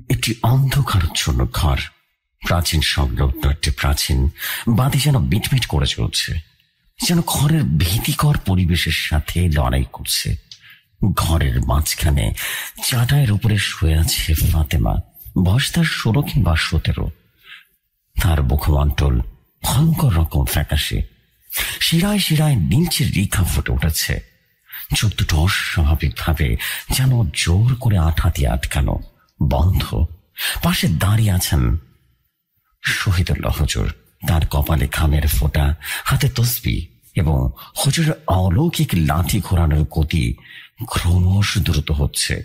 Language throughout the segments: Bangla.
একটি অন্ধকারাচ্ছন্ন ঘর, প্রাচীন সংলগ্ন একটি প্রাচীন বাতি যেন মিটমিট করে চলছে, যেন ঘরের ভীতিকর পরিবেশের সাথে লড়াই করছে। ঘরের মাঝখানে চাটাইয়ের উপরে শুয়ে আছে ফাতেমা। বয়স তার 16 কিংবা 17। তার মুখমণ্ডল ভয়ঙ্কর রকম ফ্যাকাশে, শিরায় শিরায় নীলচে রেখা ফুটে উঠেছে। চোখ দুটো অস্বাভাবিক ভাবে যেন জোর করে আঠা দিয়ে আটকানো, বন্ধ। পাশে দাঁড়িয়ে আছেন শহীদুল্লাহ হুজুর। তার কপালে ঘামের ফোঁটা, হাতে তসবিহ এবং হুজুরের অলৌকিক লাঠি ঘোরানোর গতি ক্রমশ দ্রুত হচ্ছে।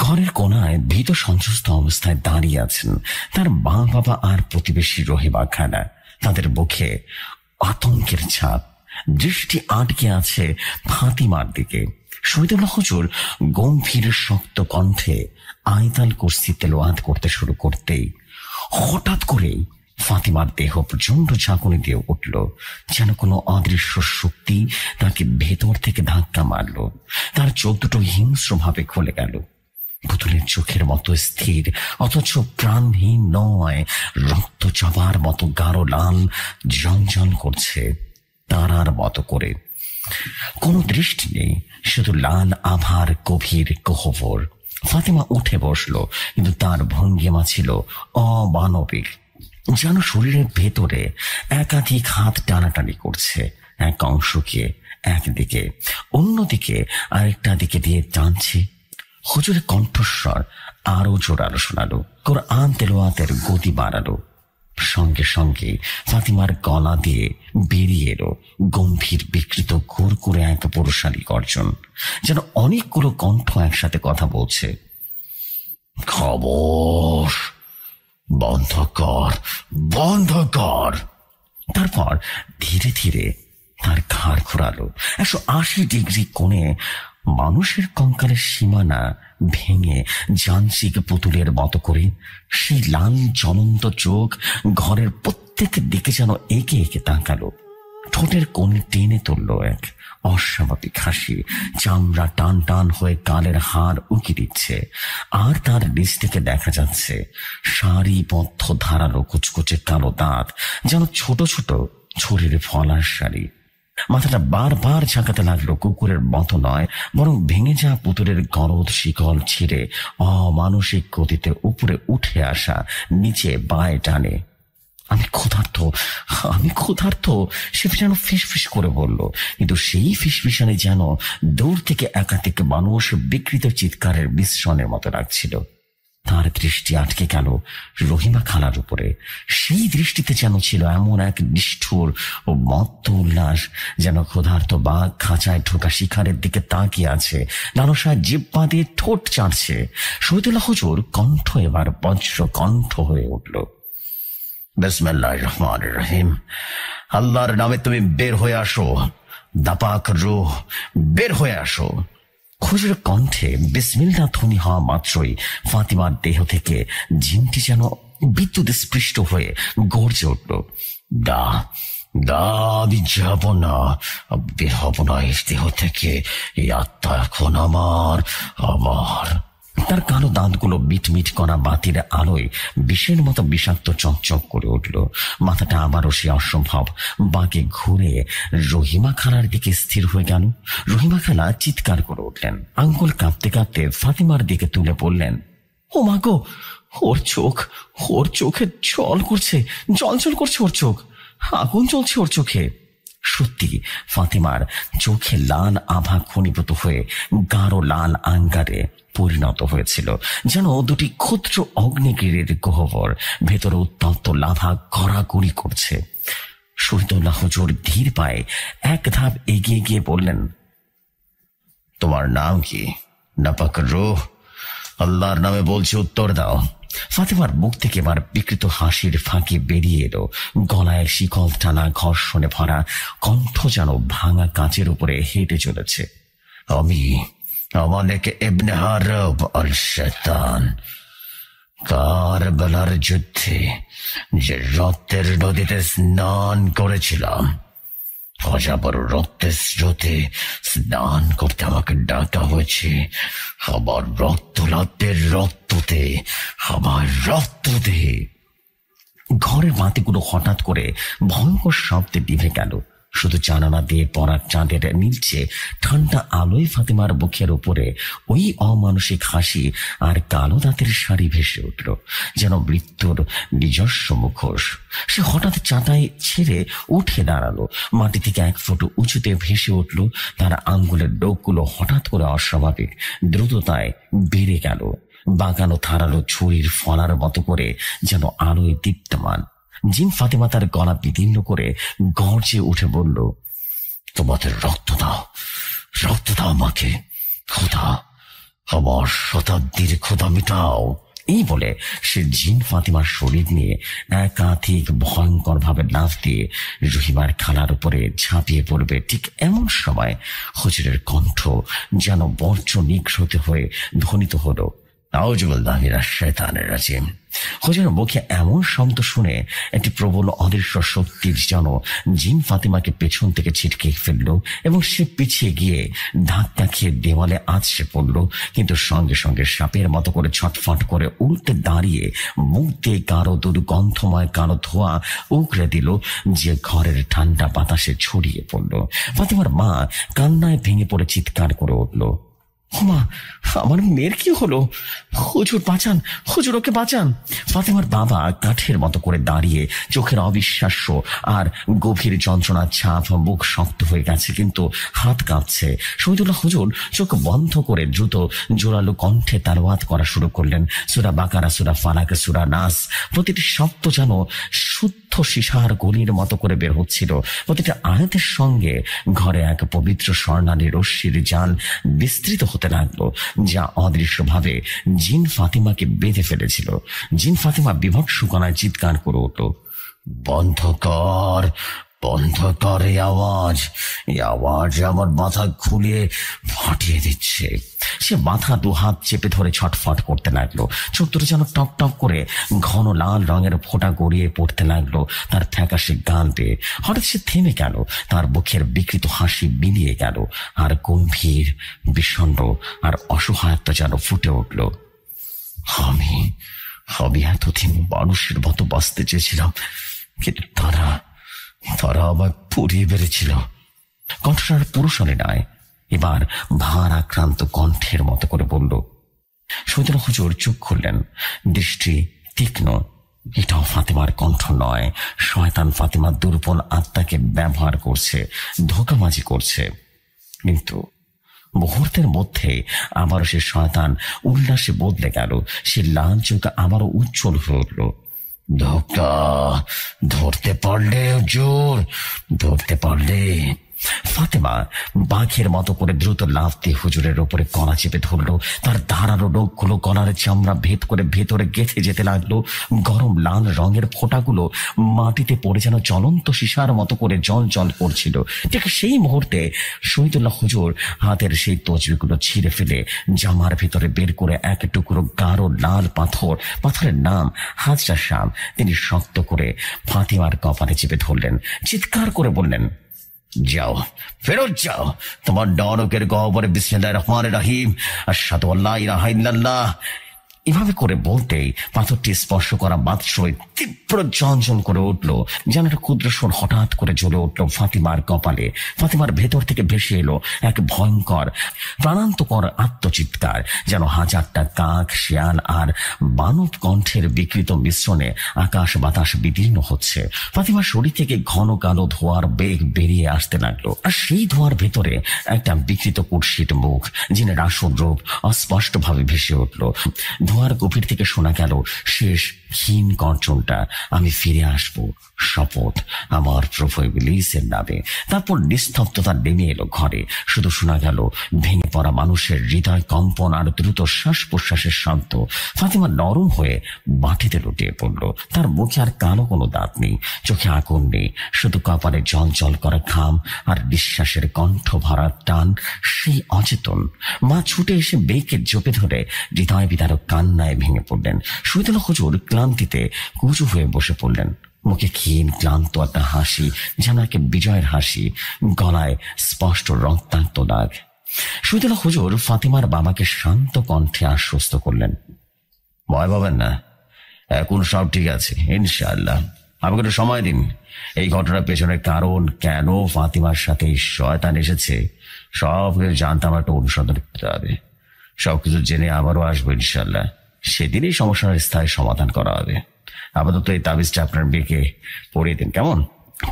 ঘরের কোনায় ভীত সন্ত্রস্ত অবস্থায় দাঁড়িয়ে আছেন তার মা বাবা আর প্রতিবেশী রহিমা খানা। তাদের মুখে আতঙ্কের ছাপ, দৃষ্টি আটকে আছে ফাতিমার দিকে। শহীদুল্লাহ হুজুর গম্ভীর শক্ত কণ্ঠে আয়তাল কুরসি তেলাওয়াত করতে শুরু করতেই হঠাৎ করেই ফাতিমার দেহ প্রচন্ড ঝাঁকুনি দিয়ে উঠল, যেন কোনো অদৃশ্য শক্তি তাকে ভেতর থেকে ধাক্কা মারল। তার চোখ দুটো হিংস্রভাবে খুলে গেল। পুতুলের চোখের মতো স্থির অথচ প্রাণহীন নয়, রক্ত চাবার মতো গাঢ় লাল জ্বলজ্বল করছে তারার মতো করে। কোনো দৃষ্টি নেই, শুধু লাল আভার গভীর গহ্বর। ফাতিমা উঠে বসলো, কিন্তু তার ভঙ্গিমা ছিল অমানবিক, যেন শরীরের ভেতরে একাধিক হাত টানাটানি করছে, এক অংশকে একদিকে অন্যদিকে আরেকটা দিকে দিয়ে টানছে। হুজুরের কণ্ঠস্বর আরো জোরালো শোনালো, কোরআন তেলাওয়াতের গতি বাড়ালো। সঙ্গে সঙ্গে ফাতিমার গলা দিয়ে বেরিয়ে এলো গম্ভীর বিকৃত ঘুর করে এক পুরুষালী গর্জন, যেন অনেকগুলো কণ্ঠ একসাথে কথা বলছে। খবর বন্ধ কর, বন্ধ কর। তারপর ধীরে ধীরে তার ঘাড় ঘোরালো 180 ডিগ্রি কোণে, মানুষের কঙ্কালের সীমানা ভেঙে যান্ত্রিক পুতুলের মতো করে সেই লাল জ্বলন্ত চোখ ঘরের প্রত্যেক দিকে যেন একে একে তাকালো। ঠোঁটের কোণে টেনে তুলল এক অস্বাভাবিক হাসি, চামড়া টান টান হয়ে গালের হাড় উঁকি দিচ্ছে। আর তার নিচ থেকে দেখা যাচ্ছে সারিবদ্ধ ধারালো কুচকুচে কালো দাঁত, যেন ছোট ছোট ছুরির ফলার সারি। মাথাটা বারবার ঝাঁকাতে লাগলো, কুকুরের মতো নয়, বরং ভেঙে যাওয়া পুতুলের গরদ শিকল ছিঁড়ে অমানসিক গতিতে উপরে উঠে আসা নিচে বায়ে টানে। আমি ক্ষুধার্ত, সে যেন ফিসফিস করে বলল, কিন্তু সেই ফিসফিসানি যেন দূর থেকে একাধিক মানুষ বিকৃত চিৎকারের মিশ্রণের মতো লাগছিল। তার দৃষ্টি আটকে গেল রহিমা খালার উপরে। সেই দৃষ্টিতে যেন ছিল এমন এক নিষ্ঠুর ও মত্ত উল্লাস, যেন ক্ষুধার্ত বাঘ খাঁচায় ঢোকা শিকারের দিকে তাকিয়ে আছে, লালসায় জিহ্বা দিয়ে ঠোঁট চাটছে। শহীদুল্লাহ হুজুর কণ্ঠ এবার বজ্র কণ্ঠ হয়ে উঠল। বিসমিল্লাহির রহমানির রহিম। আল্লাহর নামে তুমি বের হয়ে আসো, দাপাক রূহ বের হয়ে আসো। হুজুরের কণ্ঠে বিসমিল্লাহ ধ্বনি হওয়া মাত্রই ফাতিমার দেহ থেকে জিনটি যেন বিদ্যুৎ স্পৃষ্ট হয়ে গর্জে উঠল, আমি যাব না, বের হব না এই দেহ থেকে। এই আত্মা এখন আমার। তার কালো দাঁতগুলো মিটমিট করা বাতির আলোয় বিষের মতো বিষাক্ত চকচক করে উঠল। মাথাটা আবারও সে অসম্ভব বাঁকে ঘুরে রহিমা খালার দিকে স্থির হয়ে গেল। রহিমা খালা চিৎকার করে উঠলেন, আঙ্গুল কাঁপতে কাঁপতে ফাতিমার দিকে তুলে বললেন, ও মা গো, ওর চোখে জল করছে, ওর চোখ আগুন জ্বলছে ওর চোখে। সত্যি ফাতিমার চোখে লাল আভা ঘনীভূত হয়ে গাঢ় লাল আঙ্গারে পরিণত হয়েছিল, যেন দুটি ক্ষুদ্র অগ্নিগিরির গহ্বর, ভেতরে উত্তপ্ত লাভা গড়াগড়ি করছে। শহীদুল্লাহ হুজুর ধীর পায়ে এক ধাপ এগিয়ে গিয়ে বললেন, তোমার নাম কি? নাপাক রূহ, আল্লাহর নামে বলছি, উত্তর দাও। ফাতিমার মুখ থেকে এবার বিকৃত হাসির ফাঁকি বেরিয়ে এলো। গলায় শিকল টানা ঘর্ষণে ভরা কণ্ঠ যেন ভাঙা কাঁচের উপরে হেঁটে চলেছে। আমি মালিক ইবনে হারব আল শায়তান, কারবালার যুদ্ধে যে রক্তের নদীতে স্নান করেছিলাম, অজাবর রক্তের স্রোতে স্নান করতে আমাকে ডাকা হয়েছে। আমার রক্ত লাভের রক্ত দে, আমার রক্ত দে। ঘরের বাতিগুলো হঠাৎ করে ভয়ঙ্কর শব্দে নিভে গেল। শুধু জানালা দিয়ে পড়ার চাঁদের নীলচে ঠান্ডা আলোয় ফাতিমার মুখের উপরে ওই অমানসিক হাসি আর কালো দাঁতের শাড়ি ভেসে উঠল, যেন মৃত্যুর নিজস্ব মুখোশ। সে হঠাৎ চাটাই ছেড়ে উঠে দাঁড়ালো। মাটি থেকে 1 ফুট উঁচুতে ভেসে উঠল। তার আঙ্গুলের ডোকগুলো হঠাৎ করে অস্বাভাবিক দ্রুততায় বেড়ে গেল, বাঁকানো ধারালো ছুরির ফলার মতো করে, যেন আলোয় দীপ্তমান। জিন ফাতিমা তার গলা বিদীর্ণ করে গর্জে উঠে বলল, তোমাদের রক্ত দাও, রক্ত দাও আমাকে, খোদা, আমার শতাব্দীর খোদা মিটাও। এই বলে সে জিন ফাতিমার শরীর নিয়ে একাধিক ভয়ঙ্কর ভাবে লাফ দিয়ে রহিমার খালার উপরে ঝাঁপিয়ে পড়বে। ঠিক এমন সময় হুজুরের কণ্ঠ যেন বর্জ্য নিঃসৃত হয়ে ধ্বনিত হলো, আউযুবিল্লাহি মিনাশ শাইতানির রাজিম। হুজুরের মুখে এমন শব্দ শুনে একটি প্রবল অদৃশ্য শক্তির যেন জিন ফাতিমাকে পেছন থেকে ছিটকে ফেলল এবং সে পিছিয়ে গিয়ে ধাক্কা খেয়ে দেওয়ালে আছড়ে পড়ল। কিন্তু সঙ্গে সঙ্গে সাপের মতো করে ছটফট করে উল্টে দাঁড়িয়ে মুখ দিয়ে গাঢ় দুর্গন্ধময় কালো ধোঁয়া উগড়ে দিল, যে ঘরের ঠান্ডা বাতাসে ছড়িয়ে পড়ল। ফাতিমার মা কান্নায় ভেঙে পড়ে চিৎকার করে উঠল, মা, আমার মেয়ের কি হলো? হুজুর বাঁচান, হুজুর ওকে বাঁচান। ফাতিমার বাবা কাঠের মতো করে দাঁড়িয়ে, চোখের অবিশ্বাস্য আর গভীর যন্ত্রণার ছাপ, মুখ শক্ত হয়ে গেছে কিন্তু হাত কাঁপছে। শহীদুল্লাহ হুজুর চোখ বন্ধ করে দ্রুত জোরালো কণ্ঠে তালাওয়াত করা শুরু করলেন। সূরা বাকারা, সূরা ফালাক, সূরা নাস। প্রতিটি শব্দ যেন শুদ্ধ সীসার গলির মতো করে বের হচ্ছিল। প্রতিটা আয়াতের সঙ্গে ঘরে এক পবিত্র স্বর্ণালী রশ্মির জাল বিস্তৃত হতে লাগলো, যা অদৃশ্যভাবে জিন ফাতিমাকে বেঁধে ফেলেছিল। জিন ফাতিমা বিভৎস গলায় চিৎকার করে উঠল, বন্ধ কর, বন্ধ কর এই আওয়াজ, এই আওয়াজ আমার মাথা খুলিয়ে ফাটিয়ে দিচ্ছে। সে মাথা 2 হাত চেপে ধরে ছটফট করতে লাগলো। চোখ দুটো যেন টপ টপ করে ঘন লাল রঙের ফোঁটা গড়িয়ে পড়তে লাগলো তার ফ্যাকাশে গাল বেয়ে। হঠাৎ সে থেমে গেল, তার মুখের বিকৃত হাসি মিলিয়ে গেল, আর গম্ভীর, বিষণ্ণ আর অসহায়ত্ব যেন ফুটে উঠল। আমি এতদিন মানুষের মতো বাঁচতে চেয়েছিলাম, কিন্তু তারা আমায় পুড়িয়ে বেড়েছিল। কণ্ঠটার পুরুষালী নয়, এবার ভার আক্রান্ত কণ্ঠের মতো করে বলল। শহীদুল্লাহ হুজুর চোখ খুললেন, দৃষ্টি তীক্ষ্ণ। এটাও ফাতিমার কণ্ঠ নয়। শয়তান ফাতিমা দুর্বল আত্মাকে ব্যবহার করছে, ধোঁকাবাজি করছে। কিন্তু মুহূর্তের মধ্যে আবারও সে শয়তান উল্লাসে বদলে গেল। সে লাল চোখ আবারও উজ্জ্বল হয়ে উঠল। ধোঁকা, ধরতে পারলে হুজুর, ধরতে পারলে। ফাতেমা বাঘের মতো করে দ্রুত লাফ দিয়ে হুজুরের উপরে গলা চেপে ধরলো। তার ধারালো নখগুলো গলার চামড়া ভেদ করে ভেতরে গেঁথে যেতে লাগলো। গরম লাল রঙের ফোঁটাগুলো মাটিতে পড়ে যেন জ্বলন্ত সীসার মতো করে জল জল করছিল। ঠিক সেই মুহূর্তে শহীদুল্লাহ হুজুর হাতের সেই তসবিগুলো ছিঁড়ে ফেলে জামার ভেতরে বের করে এক টুকরো গাঢ় লাল পাথর, পাথরের নাম হাজরা শাম, তিনি শক্ত করে ফাতিমার কপালে চেপে ধরলেন। চিৎকার করে বললেন, যাও, ফেরত যাও, তোমার নরকের গহ্বরে বিসমিল্লাহির রহমানির রহিম, আশহাদু আল্লা ইলাহা ইল্লাল্লাহ। এভাবে করে বলতেই পাথরটি স্পর্শ করা মাত্রই তীব্র ঝনঝন করে উঠল, যেন একটা ক্ষুদ্র স্বর হঠাৎ করে জ্বলে উঠল ফাতিমার কপালে। ফাতিমার ভেতর থেকে ভেসে এলো এক ভয়ঙ্কর প্রাণান্তকর আত্মচিৎকার, যেন হাজারটা কাক, শিয়াল আর মানব কণ্ঠের বিকৃত মিশ্রণে আকাশ বাতাস বিদীর্ণ হচ্ছে। ফাতিমার শরীর থেকে ঘন কালো ধোঁয়ার বেগ বেরিয়ে আসতে লাগলো, আর সেই ধোঁয়ার ভেতরে একটা বিকৃত কুৎসিত মুখ, যিনি আসল রূপ অস্পষ্টভাবে ভেসে উঠল। ধোঁয়ার গভীর থেকে শোনা গেল শেষ ক্ষীণ গর্জনটা, আমি ফিরে আসবো, শপথ আমার প্রভু ইবলীসের নামে। তারপর নিস্তব্ধতা নেমে এলো ঘরে। শুধু শোনা গেল ভেঙে পড়া মানুষের হৃদয় কম্পন আর দ্রুত শ্বাস প্রশ্বাসের শব্দ। ফাতিমা নরম হয়ে মাটিতে লুটিয়ে পড়ল। তার মুখে আর কালো কোনো দাঁত নেই, চোখে আগুন নেই, শুধু কপালে জল জল করা ঘাম আর নিঃশ্বাসের কণ্ঠ ভরা টান। সেই অচেতন। মা ছুটে এসে মেয়েকে জপে ধরে হৃদয় বিদারক কান্নায় ভেঙে পড়লেন। শহীদুল্লাহ হুজুর ক্লান্তিতে কুঁজু হয়ে বসে পড়লেন, মুখে ক্ষীণ ক্লান্ত একটা হাসি, যেন এক বিজয়ের হাসি, গলায় স্পষ্ট রক্তাক্ত দাগ। শহীদুল্লাহ হুজুর ফাতিমার বাবাকে শান্ত কণ্ঠে আশ্বস্ত করলেন, ভয় পাবেন না, এখন সব ঠিক আছে ইনশাআল্লাহ। আমাকে একটু সময় দিন। এই ঘটনার পেছনের কারণ, কেন ফাতিমার সাথে শয়তান এসেছে, সব কিছু জানতে আমার একটা অনুসন্ধান করতে হবে। সবকিছু জেনে আবারও আসবো ইনশাআল্লাহ। সেদিনই সমস্যার স্থায়ী সমাধান করা হবে। আপাতত এই তাবিজটা আপনার মেয়েকে পড়িয়ে দিন, কেমন?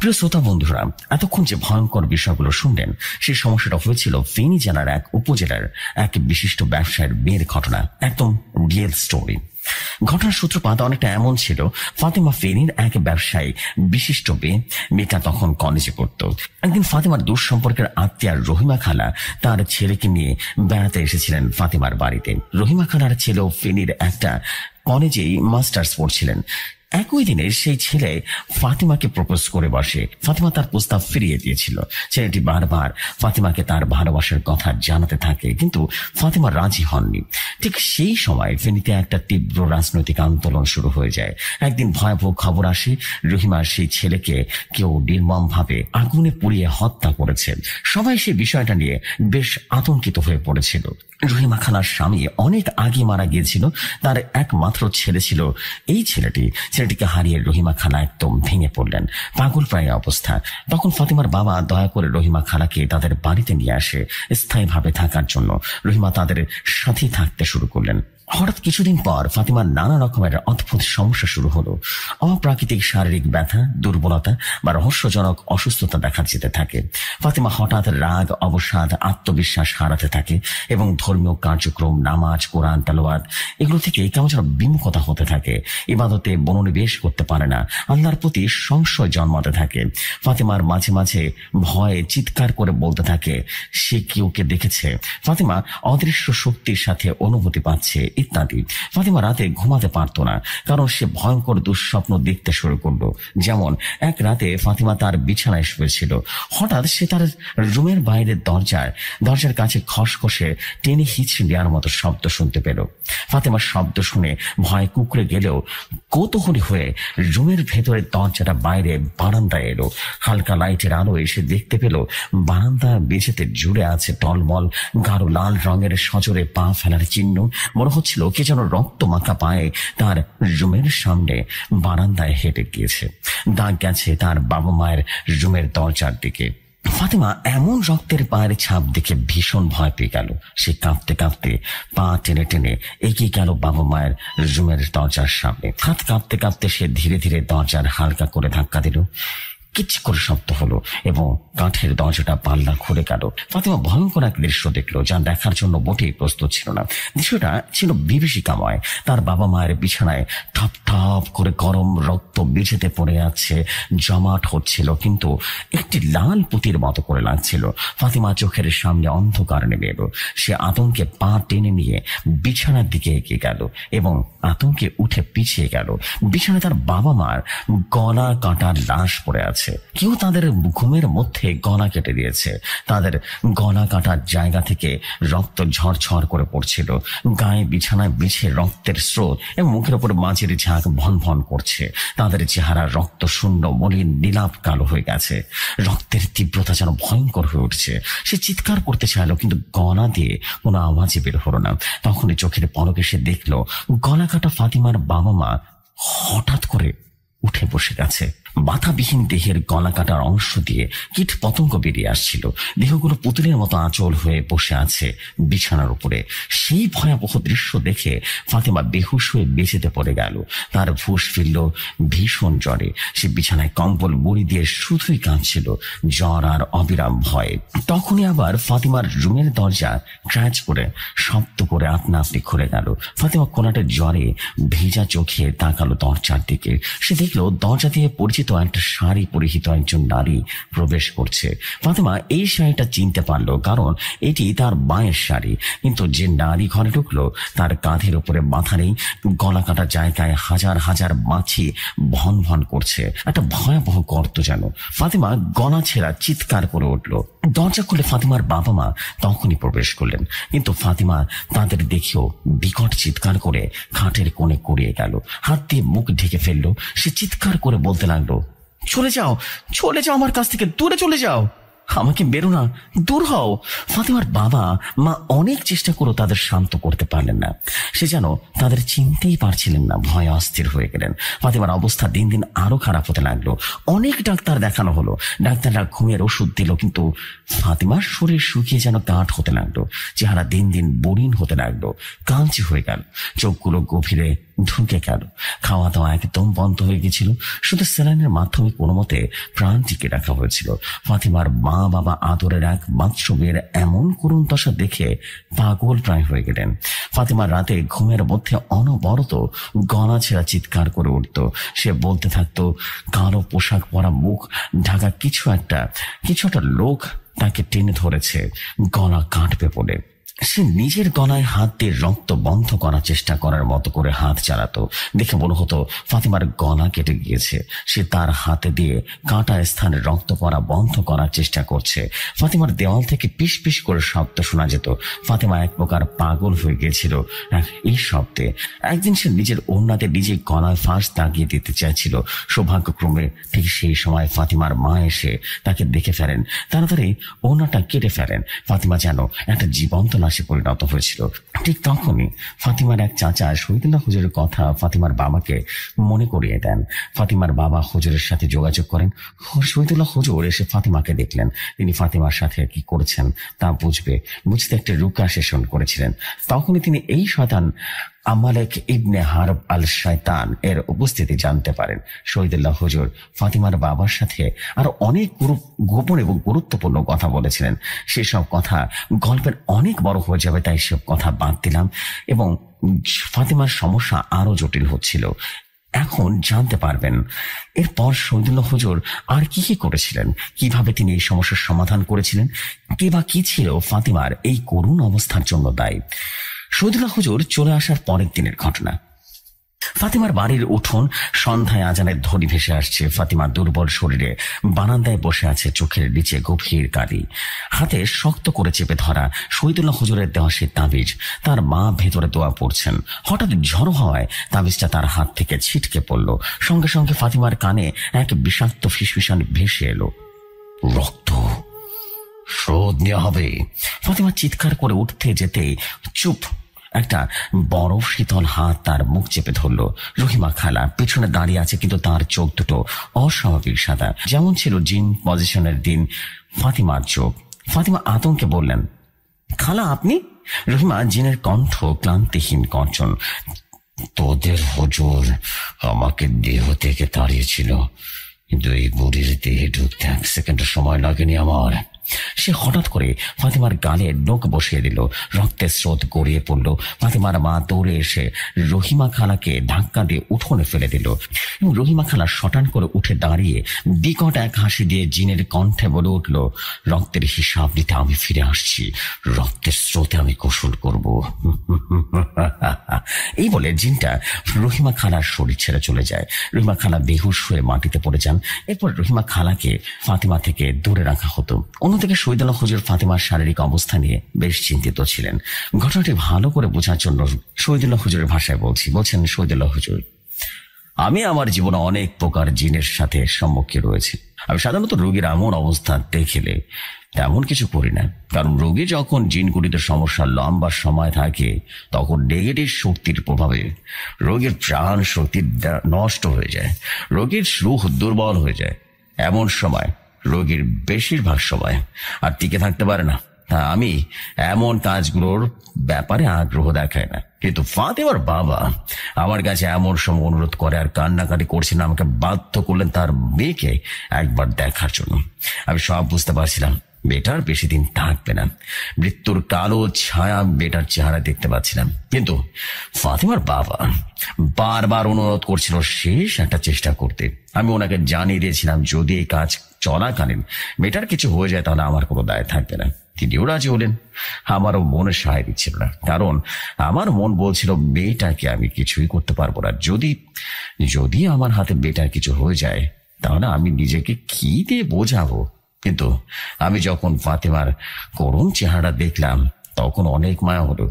প্রিয় শ্রোতা বন্ধুরা, এতক্ষণ যে ভয়ঙ্কর বিষয়গুলো শুনলেন, সেই সমস্যাটা হয়েছিল ফেনী জেলার এক উপজেলার এক বিশিষ্ট ব্যবসায়ীর মেয়ের ঘটনা। একদম রিয়েল স্টোরি। ঘটনার সূত্রপাত অনেকটা এমন ছিল, ফাতিমা ফেনীর এক ব্যবসায়ী বিশিষ্ট মেয়েটা তখন কলেজে পড়তো। একদিন ফাতিমার দূর সম্পর্কের আত্মীয় রহিমা খালা তার ছেলেকে নিয়ে বেড়াতে এসেছিলেন ফাতিমার বাড়িতে। রহিমা খালার ছেলেও ফেনীর একটা কলেজেই মাস্টার্স পড়ছিলেন। একই দিনে সেই ছেলে ফাতিমাকে প্রপোজ করে বসে। ফাতিমা তার প্রস্তাব ফিরিয়ে দিয়েছিল। ছেলেটি বারবার ফাতিমাকে তার ভালোবাসার কথা জানাতে থাকে, কিন্তু ফাতিমা রাজি হননি। ঠিক সেই সময় ফেনীতে একটা তীব্র রাজনৈতিক আন্দোলন শুরু হয়ে যায়। একদিন ভয়াবহ খবর আসে, রহিমার সেই ছেলেকে কেউ নির্মমভাবে আগুনে পুড়িয়ে হত্যা করেছে। সবাই সেই বিষয়টা নিয়ে বেশ আতঙ্কিত হয়ে পড়েছিল। রহিমা খালার স্বামী অনেক আগে মারা গিয়েছিল, তার একমাত্র ছেলে ছিল। এই ছেলেটিকে হারিয়ে রহিমা খালা একদম ভেঙে পড়লেন, পাগল প্রায় অবস্থা। তখন ফাতিমার বাবা দয়া করে রহিমা খালাকে তাদের বাড়িতে নিয়ে আসে স্থায়ীভাবে থাকার জন্য। রহিমা তাদের সাথে থাকতে শুরু করলেন। হঠাৎ কিছুদিন পর ফাতিমার নানা রকমের অদ্ভুত সমস্যা শুরু হলো। অপ্রাকৃতিক শারীরিক ব্যথা, দুর্বলতা বা রহস্যজনক অসুস্থতা দেখা যেতে থাকে। ফাতিমা হঠাৎ রাগ, অবসাদ, আত্মবিশ্বাস হারাতে থাকে এবং ধর্মীয় কার্যক্রম, নামাজ, কোরআন তেলাওয়াত এগুলো থেকে কেমন যেন বিমুখতা হতে থাকে। ইবাদতে মনোনিবেশ করতে পারে না, আল্লাহর প্রতি সংশয় জন্মাতে থাকে। ফাতিমার মাঝে মাঝে ভয়ে চিৎকার করে বলতে থাকে সে কেউকে দেখেছে। ফাতিমা অদৃশ্য শক্তির সাথে অনুভূতি পাচ্ছে ইত্যাদি। ফাতিমা রাতে ঘুমাতে পারত না, কারণ সে ভয়ঙ্কর দুঃস্বপ্ন দেখতে শুরু করলো। যেমন এক রাতে ফাতিমা তার বিছানায় শুয়েছিল। হঠাৎ সে তার রুমের বাইরের দরজার কাছে খসখসে টেনে হিচড়ে নেওয়ার মতো শব্দ শুনতে পেল। ফাতিমা শব্দ শুনে ভয় কুঁকড়ে গেলেও কৌতূহলী হয়ে রুমের ভেতরে দরজাটা বাইরে বারান্দায় এলো। হালকা লাইটের আলো এসে দেখতে পেল বারান্দা বেঝেতে জুড়ে আছে টলমল গাঢ় লাল রঙের সজোরে পা ফেলার চিহ্ন। মনে হচ্ছিল কে যেন রক্ত মাখা পায়ে তার রুমের সামনে বারান্দায় হেঁটে গিয়েছে। দাগ গেছে তার বাবা মায়ের রুমের দরজার দিকে। ফাতিমা এমন রক্তের পায়ের ছাপ দেখে ভীষণ ভয় পেয়ে গেল। সে কাঁপতে কাঁপতে পা টেনে টেনে এগিয়ে গেল বাবা মায়ের রুমের দরজার সামনে। হাত কাঁপতে কাঁপতে সে ধীরে ধীরে দরজার হালকা করে ধাক্কা দিল। কিচ করে শব্দ হলো এবং কাঠের দরজাটা পাল্লা খুলে গেল। ফাতিমা ভয়ঙ্কর এক দৃশ্য দেখলো, যা দেখার জন্য মোটেই প্রস্তুত ছিল না। দৃশ্যটা ছিল বিভীষিকাময়। তার বাবা মায়ের বিছানায় ঠপ ঠপ করে গরম রক্ত মেঝেতে পড়ে আছে, জমাট হচ্ছিল, কিন্তু একটি লাল পুঁতির মতো করে লাগছিল। ফাতিমা চোখের সামনে অন্ধকার নেমে এলো। সে আতঙ্কে পা টেনে নিয়ে বিছানার দিকে এগিয়ে গেল এবং আতঙ্কে উঠে পিছিয়ে গেল। বিছানায় তার বাবা মার গলা কাটার লাশ পড়ে আছে। কেউ তাদের ঘুমের মধ্যে গলা কেটে দিয়েছে। তাদের গলা কাটার জায়গা থেকে রক্ত ঝরঝর করে পড়ছিল। গায়ে বিছানায় বিছে রক্তের স্রোত এবং মুখের উপর মাঝের ঝাঁক ভন ভন করছে। তাদের চেহারা রক্ত শূন্য, মলিন, নীলাভ কালো হয়ে গেছে। রক্তের তীব্রতা যেন ভয়ঙ্কর হয়ে উঠছে। সে চিৎকার করতে চাইলো, কিন্তু গলা দিয়ে কোনো আওয়াজই বের হলো না। তখনই চোখের পলকে সে দেখলো গলা কাটা ফাতিমার বাবা মা হঠাৎ করে উঠে বসে গেছে। বাধাবিহীন দেহের গলা কাটার অংশ দিয়ে কীট পতঙ্গ বেরিয়ে আসছিল। দেহগুলো পুতুলের মতো আঁচল হয়ে বসে আছে বিছানার উপরে। সেই ভয়াবহ দৃশ্য দেখে ফাতিমা বেহুশ হয়ে বেঁচেতে পড়ে গেল। তার হুঁশ ফিরল ভীষণ জ্বরে। সে বিছানায় কম্বল মুড়ি দিয়ে শুধুই কাঁদছিল, জ্বর আর অবিরাম ভয়ে। তখনই আবার ফাতিমার রুমের দরজা ক্র্যাচ করে শব্দ করে আপনা আপনি খুলে গেল। ফাতিমা কোনাটা জ্বরে ভেজা চোখে তাকালো দরজার দিকে। সে দেখলো দরজা দিয়ে পরিচিত একটা শাড়ি পরিহিত একজন নারী প্রবেশ করছে। ফাতিমা এই শাড়িটা চিনতে পারলো, কারণ এটি তার মায়ের শাড়ি। কিন্তু যে নারী ঘরে ঢুকলো তার কাঁধের উপরে মাথা নেই, গলা কাটা জায়গায় হাজার হাজার মাছি ভন ভন করছে। একটা ভয়াবহ গর্ত যেন। ফাতিমা গলা ছেড়া চিৎকার করে উঠল। দরজা খুলে ফাতিমার বাবা মা তখনই প্রবেশ করলেন, কিন্তু ফাতিমা তাদের দেখেও বিকট চিৎকার করে খাটের কোণে গড়িয়ে গেল। হাত দিয়ে মুখ ঢেকে ফেললো। সে চিৎকার করে বলতে লাগলো, চলে যাও, চলে যাও, আমার কাছ থেকে দূরে চলে যাও। আমাকে বেরো না, দূর হও। ফাতেমার বাবা মা অনেক চেষ্টা করে তাদের শান্ত করতে পারলেন না। সে যেন তাদের চিনতেই পারছিলেন না, ভয়ে অস্থির হয়ে গেলেন। ফাতেমার অবস্থা দিন দিন আরো খারাপ হতে লাগলো। অনেক ডাক্তার দেখানো হলো, ডাক্তাররা ঘুমের ওষুধ দিল, কিন্তু ফাতেমার শরীর শুকিয়ে যেন কাঠ হতে লাগলো। চেহারা দিন দিন বরিন হতে লাগলো, কালচে হয়ে গেল, চোখগুলো গভীরে ঢুকে গেল। খাওয়া দাওয়া একদম বন্ধ হয়ে গেছিল, শুধু স্যালাইনের মাধ্যমে কোনো মতে প্রাণ টিকে রাখা হয়েছিল। ফাতেমার মা বাবা আদরের এক মাত্র মেয়ের এমন করুণ দশা দেখে পাগল প্রায় হয়ে গেলেন। ফাতেমার রাতে ঘুমের মধ্যে অনবরত গলা ছেঁড়া চিৎকার করে উঠত। সে বলতে থাকতো, কালো পোশাক পরা, মুখ ঢাকা কিছু একটা লোক তাকে টেনে ধরেছে, গলা কাটবে বলে। সে নিজের গলায় হাত দিয়ে রক্ত বন্ধ করার চেষ্টা করার মতো করে হাত চালাতো। দেখে মনে হতো ফাতেমার গলা কেটে গিয়েছে। সে তার হাতে দিয়ে কাটা স্থানে রক্ত পড়া বন্ধ করার চেষ্টা করছে। ফাতেমার দেওয়াল থেকে পিস পিস করে শব্দ শোনা যেত। ফাতেমা এক প্রকার পাগল হয়ে গিয়েছিল এই শব্দে। একদিন সে নিজের ওড়নাতে নিজে গলায় ফাঁস দাগিয়ে দিতে চাইছিল। সৌভাগ্যক্রমে ঠিক সেই সময় ফাতেমার মা এসে তাকে দেখে ফেলেন, তাড়াতাড়ি ওড়নাটা কেটে ফেলেন। ফাতেমা যেন একটা জীবন্ত লাশে পরিণত হয়েছিল। ঠিক তখনই ফাতেমার এক চাচা শহীদুল্লাহ হুজুরের কথা ফাতেমার বাবাকে মনে করিয়ে দেন। ফাতেমার বাবা হুজুরের সাথে যোগাযোগ করেন। শহীদুল্লাহ হুজুর এসে ফাতেমাকে দেখলেন। তিনি ফাতেমার সাথে কি করেছেন তা বুঝতে একটা রুকা সেশন করেছিলেন। তখনই তিনি এই শয়তান আমালেক ইবনে হারব আল শয়তান এর উপস্থিতি জানতে পারেন। শহীদুল্লাহ হুজুর ফাতেমার বাবার সাথে আরো অনেক গোপন এবং গুরুত্বপূর্ণ কথা বলেছিলেন। সেসব কথা গল্পের অনেক বড় হয়ে যাবে, তাই সব কথা বাদ দিলাম এবং ফাতেমার সমস্যা আরো জটিল হচ্ছিল। এখন জানতে পারবেন এরপর শহীদুল্লাহ হুজুর আর কি কি করেছিলেন, কিভাবে তিনি এই সমস্যার সমাধান করেছিলেন, কে বা কি ছিল ফাতেমার এই করুণ অবস্থার জন্য দায়ী। শহীদুল্লাহ হুজুর চলে আসার পরের দিনের ঘটনা। ফাতেমার বাড়ির উঠোন, সন্ধ্যায় আজানের ধ্বনি ভেসে আসছে। ফাতেমার দুর্বল শরীরে বারান্দায় বসে আছে, চোখের নিচে গভীর কালি, হাতে শক্ত করে চেপে ধরা শহীদুল্লাহ হুজুরের দেওয়া সে তাবিজ। তার মা ভেতরে দোয়া পড়ছেন। হঠাৎ ঝড়ো হওয়ায় তাবিজটা তার হাত থেকে ছিটকে পড়ল। সঙ্গে সঙ্গে ফাতেমার কানে এক বিষাক্ত ফিসফিসান ভেসে এলো, রক্ত, শোধ নেওয়া হবে। ফাতেমা চিৎকার করে উঠতে যেতে চুপ একটা বড় শীতল হাত তার মুখ চেপে ধরলো। রহিমা খালা পিছনে দাঁড়িয়ে আছে, কিন্তু তার চোখ দুটো অস্বাভাবিক সাদা, যেমন ছিল জিন পজিশনের দিন ফাতিমার চোখ। ফাতিমা আতঙ্কে বললেন, খালা আপনি? রহিমা জিনের কণ্ঠ ক্লান্তিহীন গর্জন, তোদের হুজুর আমাকে দেহ থেকে তাড়িয়েছিল, কিন্তু এই বুড়ির দেহে ঢুকতে 1 সেকেন্ড সময় লাগেনি আমার। সে হঠাৎ করে ফাতেমার গালে নখ বসিয়ে দিল। রক্তের স্রোত গড়িয়ে পড়ল। ফাতেমার মা দৌড়ে এসে রহিমা খালাকে ধাক্কা দিয়ে উঠোনে ফেলে দিল এবং রহিমা খালা শটান করে উঠে দাঁড়িয়ে বিকট এক হাসি দিয়ে জিনের কণ্ঠে বলে উঠল, রক্তের হিসাব নিতে আমি ফিরে আসছি, রক্তের স্রোতে আমি গোসল করব। এই বলে জিনটা রহিমা খালার শরীর ছেড়ে চলে যায়। রহিমা খালা বেহুশ হয়ে মাটিতে পড়ে যান। এরপর রহিমা খালাকে ফাতেমা থেকে দূরে রাখা হতো। অন্যদিকে শহীদুল্লাহ হুজুর ফাতেমার শারীরিক অবস্থা নিয়ে বেশ চিন্তিত ছিলেন। ঘটনাটি ভালো করে বোঝার জন্য শহীদুল্লাহ হুজুরের ভাষায় বলছেন, শহীদুল্লাহ হুজুর, আমি আমার জীবনে অনেক প্রকার জিনের সাথে সম্মুখীন রয়েছি। আমি সাধারণত রোগীর এমন অবস্থা দেখলে তেমন কিছু করি না, কারণ রোগী যখন জিনগুলিতে সমস্যা লম্বা সময় থাকে তখন নেগেটিভ শক্তির প্রভাবে রোগীর প্রাণ শক্তি নষ্ট হয়ে যায়, রোগীর রূহ দুর্বল হয়ে যায়। এমন সময় রোগীর বেশিরভাগ সময় আর টিকে থাকতে পারে না। আমি এমন কাজগুলোর ব্যাপারে আগ্রহ দেখাই না, কিন্তু ফাতেমার বাবা আমার কাছে এমন সময় অনুরোধ করে আর কান্নাকাটি করছেন, আমাকে বাধ্য করলেন তার মেয়েকে একবার দেখার জন্য। আমি সব বুঝতে পারছিলাম বেটার বেশি দিন থাকবে না, মৃত্যুর কালো ছায়া বেটার চেহারা দেখতে পাচ্ছিলাম। কিন্তু ফাতেমার বাবা বারবার অনুরোধ করছিল শেষ একটা চেষ্টা করতে। আমি ওনাকে জানিয়ে দিয়েছিলাম যদি এই কাজ চলাকালীন বেটার কিছু হয়ে যায় তাহলে আমার কোনো দায় থাকবে না। তিনিও রাজি হলেন। আমারও মনে সায় দিচ্ছিল না, কারণ আমার মন বলছিল মেয়েটাকে আমি কিছুই করতে পারবো না। যদি আমার হাতে বেটার কিছু হয়ে যায় তাহলে আমি নিজেকে কি দিয়ে বোঝাবো। কিন্তু আমি যখন ফাতেমার করুণ চেহারা দেখলাম তখন অনেক মায়া হলো।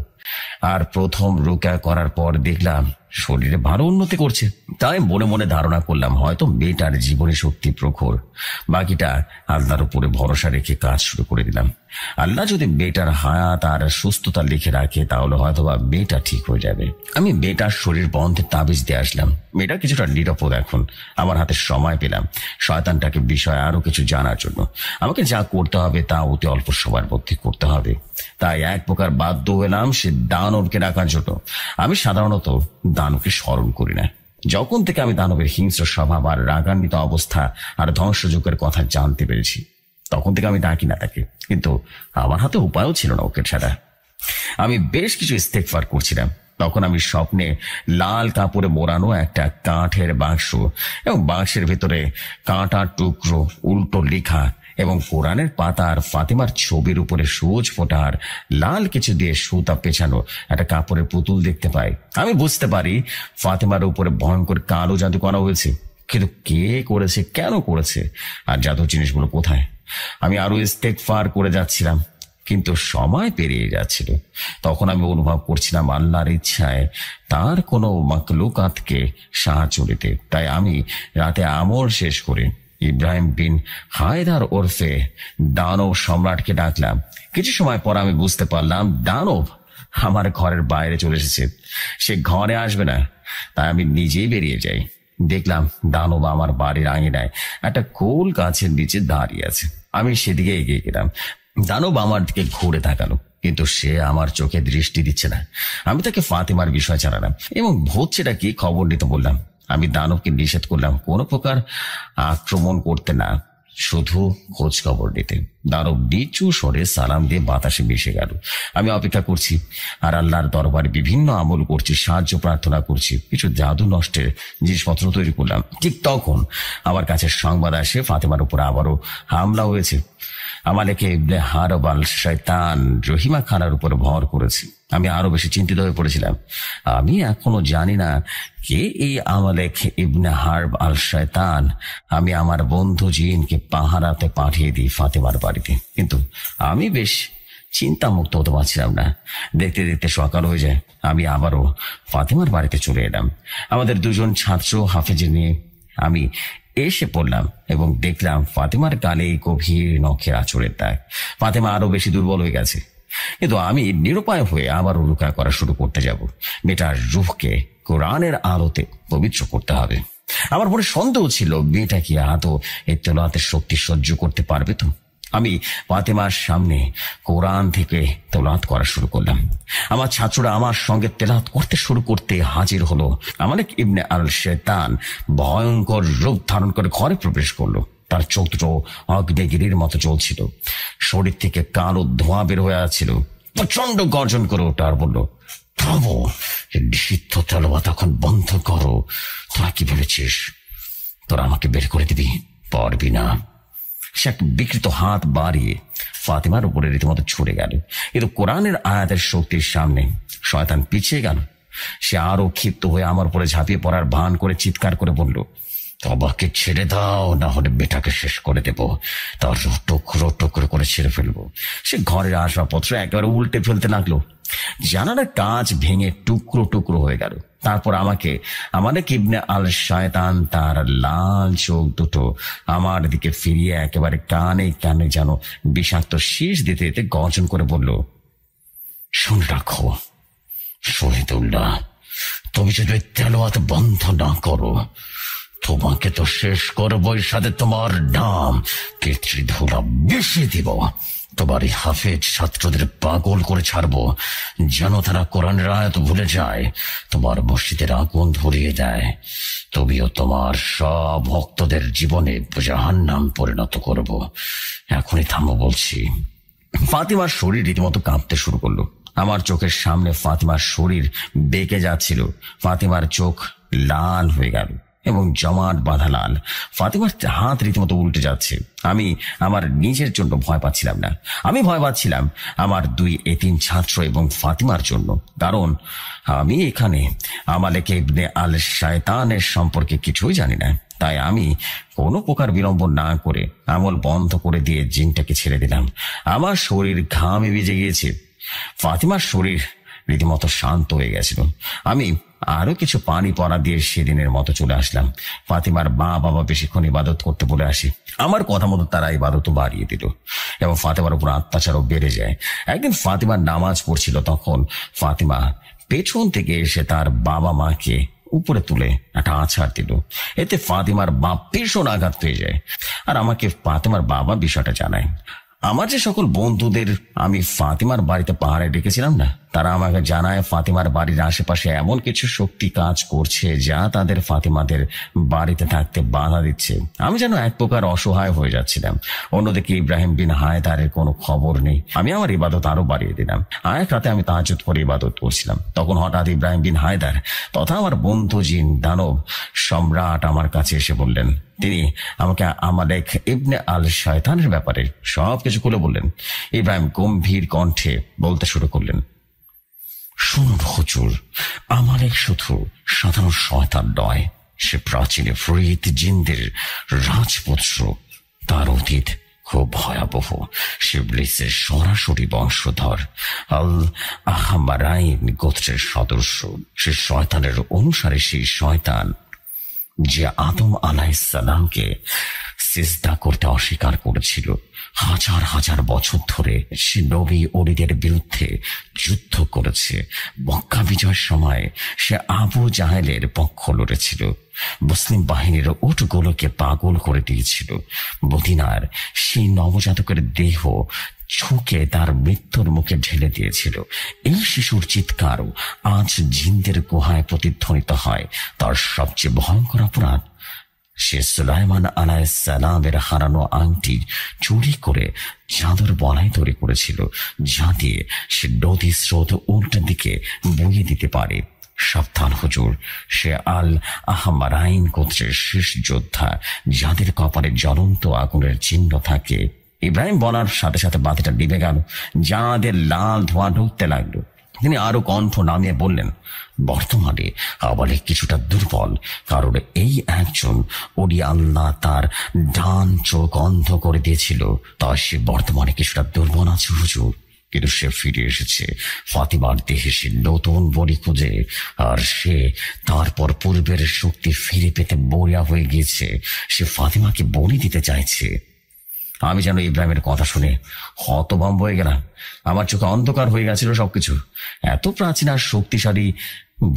আর প্রথম রোকা করার পর দেখলাম শরীরে ভালো উন্নতি করছে। তাই মনে মনে ধারণা করলাম হয়তো মেয়েটার জীবনী শক্তি প্রখর। বাকিটা আল্লাহর উপরে ভরসা রেখে কাজ শুরু করে দিলাম। আল্লাহ যদি মেয়েটার হায়াত আর সুস্থতা লিখে রাখে তাহলে হয়তোবা মেয়েটা ঠিক হয়ে যাবে। আমি মেয়েটার শরীর বন্ধের তাবিজ দিয়ে আসলাম। মেয়েটা কিছুটা নিরাপদ এখন। আমার হাতে সময় পেলাম শয়তানটাকে বিষয়ে আরো কিছু জানার জন্য। আমাকে যা করতে হবে তা অতি অল্প সময়ের মধ্যে করতে হবে। তাই এক প্রকার বাধ্য হলাম সে দানবকে ডাকার জন্য। আমি সাধারণত দানবকে স্মরণ করি না। যখন থেকে আমি দানবের হিংস্র স্বভাব আর রাগান্বিত অবস্থা আর ধ্বংসযজ্ঞের কথা জানতে পেরেছি তখন থেকে আমি ডাকি না তাকে। কিন্তু আমার হাতে উপায়ও ছিল না ওকে ছাড়া। আমি বেশ কিছু ইস্তেগফার করছিলাম। তখন আমি স্বপ্নে লাল কাপড়ে মোড়ানো একটা কাঠের বাক্স এবং বাক্সের ভেতরে কাঁটার টুকরো, উল্টো লেখা এবং কোরআনের পাতা আর ফাতেমার ছবির উপরে সূচ ফোটা আর লাল কিছু দিয়ে সুতা পেছানো একটা কাপড়ের পুতুল দেখতে পাই। আমি বুঝতে পারি ফাতেমার উপরে ভয়ঙ্কর কালো জাদু করা হয়েছে। কিন্তু কে করেছে, কেন করেছে, আর জাদু জিনিসগুলো কোথায়? আমি আরো ইস্তেগফার করে যাচ্ছিলাম, কিন্তু সময় পেরিয়ে যাচ্ছিল। তখন আমি অনুভব করছিলাম আল্লাহর ইচ্ছায় তার কোনো মাকলুকাতকে সাহায্য দিতে। তাই আমি রাতে আমল শেষ করে ইব্রাহিম বিন হায়দার ওরফে দানব সম্রাটকে ডাকলাম। কিছু সময় পর আমি বুঝতে পারলাম দানব আমার ঘরের বাইরে চলে এসেছে। সে ঘরে আসবে না, তাই আমি নিজেই বেরিয়ে যাই। দেখলাম দানব আমার বাড়ির আঙিনায় একটা গোল গাছের নিচে দাঁড়িয়ে আছে। আমি সেদিকে এগিয়ে গেলাম। দানব আমার দিকে ঘুরে তাকালো, কিন্তু সে আমার চোখে দৃষ্টি দিচ্ছে না। আমি তাকে ফাতেমার বিষয় জানালাম এবং হচ্ছেটা কি খবর নিতে বললাম। আমি দানবকে নিষেধ করলাম কোনো প্রকার আক্রমণ করতে না, শুধু খোঁজ খবর নিতে। দানব নিচু স্বরে সালাম দিয়ে বাতাসে মিশে গেল। আমি অপেক্ষা করছি আর আল্লাহর দরবারে বিভিন্ন আমল করছি, সাহায্য প্রার্থনা করছি, কিছু জাদু নষ্টের জিনিসপত্র তৈরি করলাম। ঠিক তখন আমার কাছে সংবাদ আসে ফাতেমার উপর আবারও হামলা হয়েছে। আমালেকে ইবনে হারব আল শয়তান রহিমা খানার উপর ভর করেছে। আমি আরো বেশি চিন্তিত হয়ে পড়েছিলাম। আমি এখনো জানি না কে এই আমালেক ইবনে হারব আল শয়তান। আমি আমার বন্ধু জিনকে পাহারাতে পাঠিয়ে দিই ফাতেমার বাড়িতে, কিন্তু আমি বেশ চিন্তামুক্ত হতে পারছিলাম না। দেখতে দেখতে সকাল হয়ে যায়। আমি আবারও ফাতেমার বাড়িতে চলে এলাম। আমাদের দুজন ছাত্র হাফেজে নিয়ে আমি এসে পড়লাম এবং দেখলাম ফাতেমার গালে গভীর নখের আঁচড়ের দাগ। ফাতেমা আরো বেশি দুর্বল হয়ে গেছে। কিন্তু আমি নিরুপায় হয়ে আবারও রুকা করা শুরু করতে যাব। মেয়েটার রূহকে কোরআনের আলোতে পবিত্র করতে হবে। আমার মনে সন্দেহ ছিল মেয়েটা কি আদৌ এই তেলাওয়াতের শক্তি সহ্য করতে পারবে তো। আমি ফাতেমার সামনে কোরআন থেকে তেলাওয়াত করা শুরু করলাম। আমার ছাত্ররা আমার সঙ্গে তেলাওয়াত করতে শুরু করতে হাজির হলো। আমালেক ইবনে আল শয়তান ভয়ঙ্কর রূপ ধারণ করে ঘরে প্রবেশ করলো। তার চোখ দুটো অগ্নিগিরির মতো জ্বলছিল। শরীর থেকে কালো ধোঁয়া বের হয়ে আসছিল। প্রচন্ড গর্জন করে ওঠা আর বলল, থামো, নিষিদ্ধ তেলাওয়াত এখন বন্ধ করো। তোরা কি ভেবেছিস তোরা আমাকে বের করে দিবি? পারবি না। সে এক বিকৃত হাত বাড়িয়ে ফাতেমার উপরে রীতিমতো ছুড়ে গেল, কিন্তু কোরআনের আয়াতের শক্তির সামনে শয়তান পিছিয়ে গেল। সে আরো ক্ষিপ্ত হয়ে আমার উপরে ঝাঁপিয়ে পড়ার ভান করে চিৎকার করে বলল, তোমাকে ছেড়ে দাও, না হলে বেটাকে শেষ করে দেব, তার টুকরো টুকরো করে ছেড়ে ফেলবো। সে ঘরের আসবাবপত্র একেবারে উল্টে ফেলতে লাগলো। জানালার কাঁচ ভেঙে টুকরো টুকরো হয়ে গেল। তারপর আমাদের ইবনে আল শয়তান তার লাল চোখ দুটো আমার দিকে ফিরিয়ে একেবারে কানে কানে যেন বিষাক্ত শীষ দিতে দিতে গর্জন করে বলল, শুনে রাখো শহীদুল্লাহ, তুমি যদি তেলাওয়াত বন্ধ না করো তোমাকে তো শেষ করবোই, সাথে তোমার নাম পিতৃধুলা বেশি দিব। তোমার এই হাফেজ ছাত্রদের পাগল করে ছাড়বো যেন তারা কোরআনের আয়াত ভুলে যায়, তোমার মসজিদের আগুন ধরিয়ে দেয়। তুমিও তোমার সব ভক্তদের জীবনে জাহান্নাম পরিণত করব। এখনই থামো বলছি। ফাতিমার শরীর রীতিমতো কাঁপতে শুরু করলো। আমার চোখের সামনে ফাতিমার শরীর বেঁকে যাচ্ছিল। ফাতিমার চোখ লাল হয়ে গেল এবং জমাট বাঁধা লাল। ফাতিমার হাত রীতিমতো উল্টে যাচ্ছে। আমি আমার নিজের জন্য ভয় পাচ্ছিলাম না, আমি ভয় পাচ্ছিলাম আমার দুই এতিম ছাত্র এবং ফাতিমার জন্য। কারণ আমি এখানে আমালেক ইবনে আল শয়তানের সম্পর্কে কিছুই জানি না। তাই আমি কোনো প্রকার বিলম্ব না করে আমল বন্ধ করে দিয়ে জিনটাকে ছেড়ে দিলাম। আমার শরীর ঘামে ভিজে গিয়েছে। ফাতিমার শরীর রীতিমতো শান্ত হয়ে গেছিল। আমি আরো কিছু পানি পড়া দিয়ে সেদিনের মতো চলে আসলাম। ফাতিমার বাবা বেশিক্ষণ ইবাদত করতে বলে আসি। আমার কথা মতো তারা ইবাদত বাড়িয়ে দিল এবং ফাতিমার উপর অত্যাচারও বেড়ে যায়। একদিন ফাতিমার নামাজ পড়ছিল, তখন ফাতিমা পেছন থেকে এসে তার বাবা মাকে উপরে তুলে একটা আছাড় দিল। এতে ফাতিমার বাপ ভীষণ আঘাত হয়ে যায়, আর আমাকে ফাতিমার বাবা বিষয়টা জানায়। আমার যে সকল বন্ধুদের আমি ফাতিমার বাড়িতে পাহাড়ে ডেকেছিলাম না, তারা আমাকে জানায় ফাতিমার বাড়ির আশেপাশে এমন কিছু শক্তি কাজ করছে যা তাদের ফাতিমাদের বাড়িতে থাকতে বাধা দিচ্ছে। আমি যেন এক প্রকার অসহায় হয়ে যাচ্ছিলাম। অন্যদিকে ইব্রাহিম বিন হায়দারের কোনো খবর নেই। আমি আমার ইবাদত আরো বাড়িয়ে দিলাম। এক রাতে আমি তাহাজ্জুদ করে ইবাদত করছিলাম, তখন হঠাৎ ইব্রাহিম বিন হায়দার তথা আমার বন্ধু জিন দানব সম্রাট আমার কাছে এসে বললেন। তিনি আমাকে আমালেক ইবনে আল শয়তানের ব্যাপারে সবকিছু খুলে বললেন। ইব্রাহিম গম্ভীর কণ্ঠে বলতে শুরু করলেন, শুনুন হুজুর, আমালেক শুধু সাধারণ শয়তান নয়, সে প্রাচীন ফরিদ জিনদের রাজপুত্র। তার অতীত খুব ভয়াবহ। সে ইবলীসের সরাসরি বংশধর, আল আহমারাইন গোত্রের সদস্য। সে শয়তানের অনুসারে সেই শয়তান যে আদম আলাইহিসসালামকে সিজদা করতে অস্বীকার করেছিল। হাজার হাজার বছর ধরে সে নবী ওলিদের বিরুদ্ধে যুদ্ধ করেছে। মক্কা বিজয়ের সময় সে আবু জাহেলের পক্ষ লড়েছিল। মুসলিম বাহিনীর উটগুলোকে পাগল করে দিয়েছিল। মদিনার সেই নবজাতকের দেহ ছুঁকে তার মৃত্যুর মুখে ঢেলে দিয়েছিল। এই শিশুর চিৎকারও আজ জিনদের গুহায় প্রতিধ্বনিত হয়। তার সবচেয়ে ভয়ঙ্কর অপরাধ, সে সুলাইমান আলাইহিসসালামের হারানো আংটি চুরি করে চাদর বলাই তৈরি করেছিল, যা দিয়ে সে নদী স্রোত উল্টো দিকে বইয়ে দিতে পারে। সাবধান হুজুর, সে আল আহমারাইন গোত্রের শেষ যোদ্ধা, যাদের কপালে জ্বলন্ত আগুনের চিহ্ন থাকে। ইব্রাহিম বলার সাথে সাথে বাতিটা নিভে গেল, যাদের লাল ধোঁয়া ঢুকতে লাগলো। তিনি আরো কণ্ঠ নামিয়ে বললেন, বর্তমানে আমালেক কিছুটা দুর্বল, কারণ এই একজন ওলি আল্লাহ তার ডান চোখ অন্ধ করে দিয়েছিল। তাই সে বর্তমানে কিছুটা দুর্বল আছে হুজুর, কিন্তু সে ফিরে এসেছে ফাতিমার দেহে। সে নতুন বলি খুঁজে, আর সে তারপর পূর্বের শক্তি ফিরে পেতে মরিয়া হয়ে গিয়েছে। সে ফাতিমাকে বলি দিতে চাইছে। আমি যেন ইব্রাহিমের কথা শুনে হতভম্ব হয়ে গেলাম। আমার চোখে অন্ধকার হয়ে গেছিল সবকিছু। এত প্রাচীন আর শক্তিশালী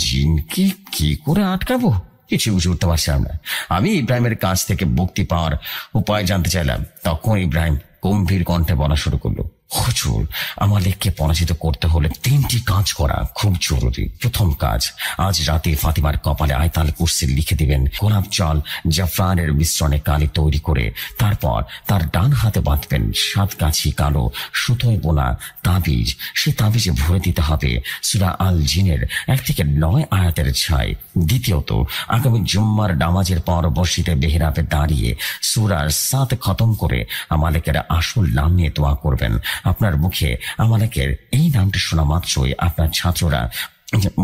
জিনকে কি করে আটকাবো, কিছু বুঝে উঠতে পারছিলাম না। আমি ইব্রাহিমের কাছ থেকে মুক্তি পাওয়ার উপায় জানতে চাইলাম। তখন ইব্রাহিম গম্ভীর কণ্ঠে বলা শুরু করলো, হুজুর, আমালেককে পরাজিত করতে হলে 3টি কাজ করা খুব জরুরি। প্রথম কাজ, আজ রাতে ফাতিমার কপালে আয়তাল কুরসি লিখে দিবেন। গোলাপ জল জাফরানের মিশ্রণে কালি তৈরি করে তারপর তার ডান হাতে বাঁধবেন 7 গাছি কালো সুতোয় বোনা তাবিজ। সে তাবিজে ভরে দিতে হবে সূরা আল জিনের 1 থেকে 9 আয়াতের ছাই। দ্বিতীয়ত, আগামী জুম্মার নামাজের পর মসজিদে মেহরাবে দাঁড়িয়ে সূরা 7 খতম করে আমালেকের আসল নাম নিয়ে দোয়া করবেন। আপনার মুখে আমালেকের এই নামটি শোনা মাত্রই আপনার ছাত্ররা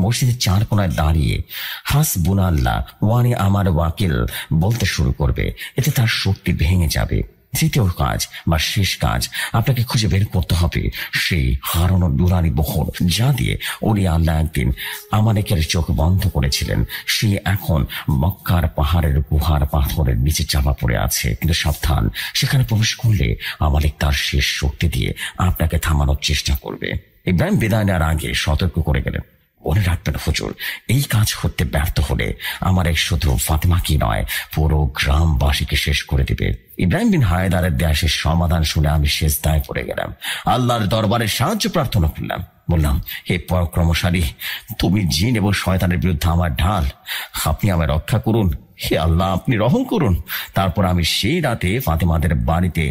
মসজিদের 4 কোণায় দাঁড়িয়ে হাসবুনাল্লাহ ওয়ানি আমার ওয়াকিল বলতে শুরু করবে। এতে তার শক্তি ভেঙে যাবে। তৃতীয় কাজ বা শেষ কাজ, আপনাকে খুঁজে বের করতে হবে সেই হারানো নুরানি বহর, যা দিয়ে ওলি আল্লাহ একদিন আমালেকের চোখ বন্ধ করেছিলেন। সে এখন মক্কার পাহাড়ের গুহার পাথরের নিচে চাপা পড়ে আছে। কিন্তু সাবধান, সেখানে প্রবেশ করলে আমালেক তার শেষ শক্তি দিয়ে আপনাকে থামানোর চেষ্টা করবে। ইব্রাহিম বিদায় নেওয়ার আগে সতর্ক করে গেলেন, মনে রাখবেন হুজুর, এই কাজ করতে ব্যর্থ হলে আমালেক শুধু ফাতিমাকে নয়, পুরো গ্রামবাসীকে শেষ করে দিবে। ইব্রাহিম বিন হায়দারের দেশের সমাধান শুনে আমি সিজদায় পড়ে গেলাম। আল্লাহর দরবারে সাহায্য প্রার্থনা করলাম। বললাম, হে পরাক্রমশালী, তুমি জিন এবং শয়তানের বিরুদ্ধে আমার ঢাল, আপনি আমায় রক্ষা করুন। হে আল্লাহ, আপনি রহম করুন। তারপর আমি সেই রাতে ফাতিমাদের বাড়িতে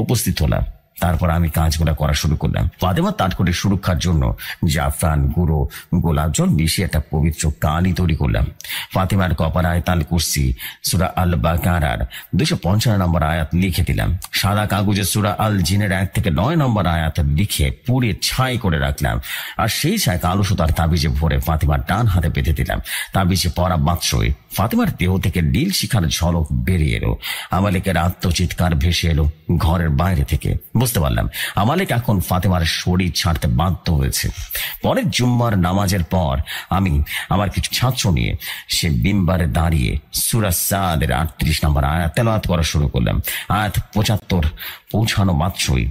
উপস্থিত হলাম। তারপর আমি কাজগুলো করা শুরু করলাম। ফাতিমার তাৎক্ষণিক সুরক্ষার জন্য জাফরান, গুঁড়ো, গোলাপ জল মিশিয়ে একটা পবিত্র কালি তৈরি করলাম। ফাতিমার কপালে আয়াতুল কুরসি সূরা আল বাকারার 255 নম্বর আয়াত লিখে দিলাম। সাদা কাগজে সূরা আল জিনের 1 থেকে 9 নম্বর আয়াত লিখে পুড়ে ছাই করে রাখলাম। আর সেই ছাই কালো সুতার তাবিজে ভরে ফাতিমার ডান হাতে বেঁধে দিলাম। তাবিজে পরা মাত্রই ফাতেমার দেহ থেকে নীল শিখার ঝলক বেরিয়ে এলো। আমালেকের আত্মচিৎকার ভেসে এলো ঘরের বাইরে থেকে। বুঝতে পারলাম আমালেক এখন ফাতেমার শরীর ছাড়তে বাধ্য হয়েছে। পরের জুম্মার নামাজের পর আমি আমার কিছু ছাত্র নিয়ে সে মিম্বারে দাঁড়িয়ে সূরা সাদের 38 নম্বর আয়াত তেলাওয়াত করা শুরু করলাম। আয়াত 75 পৌঁছানো মাত্রই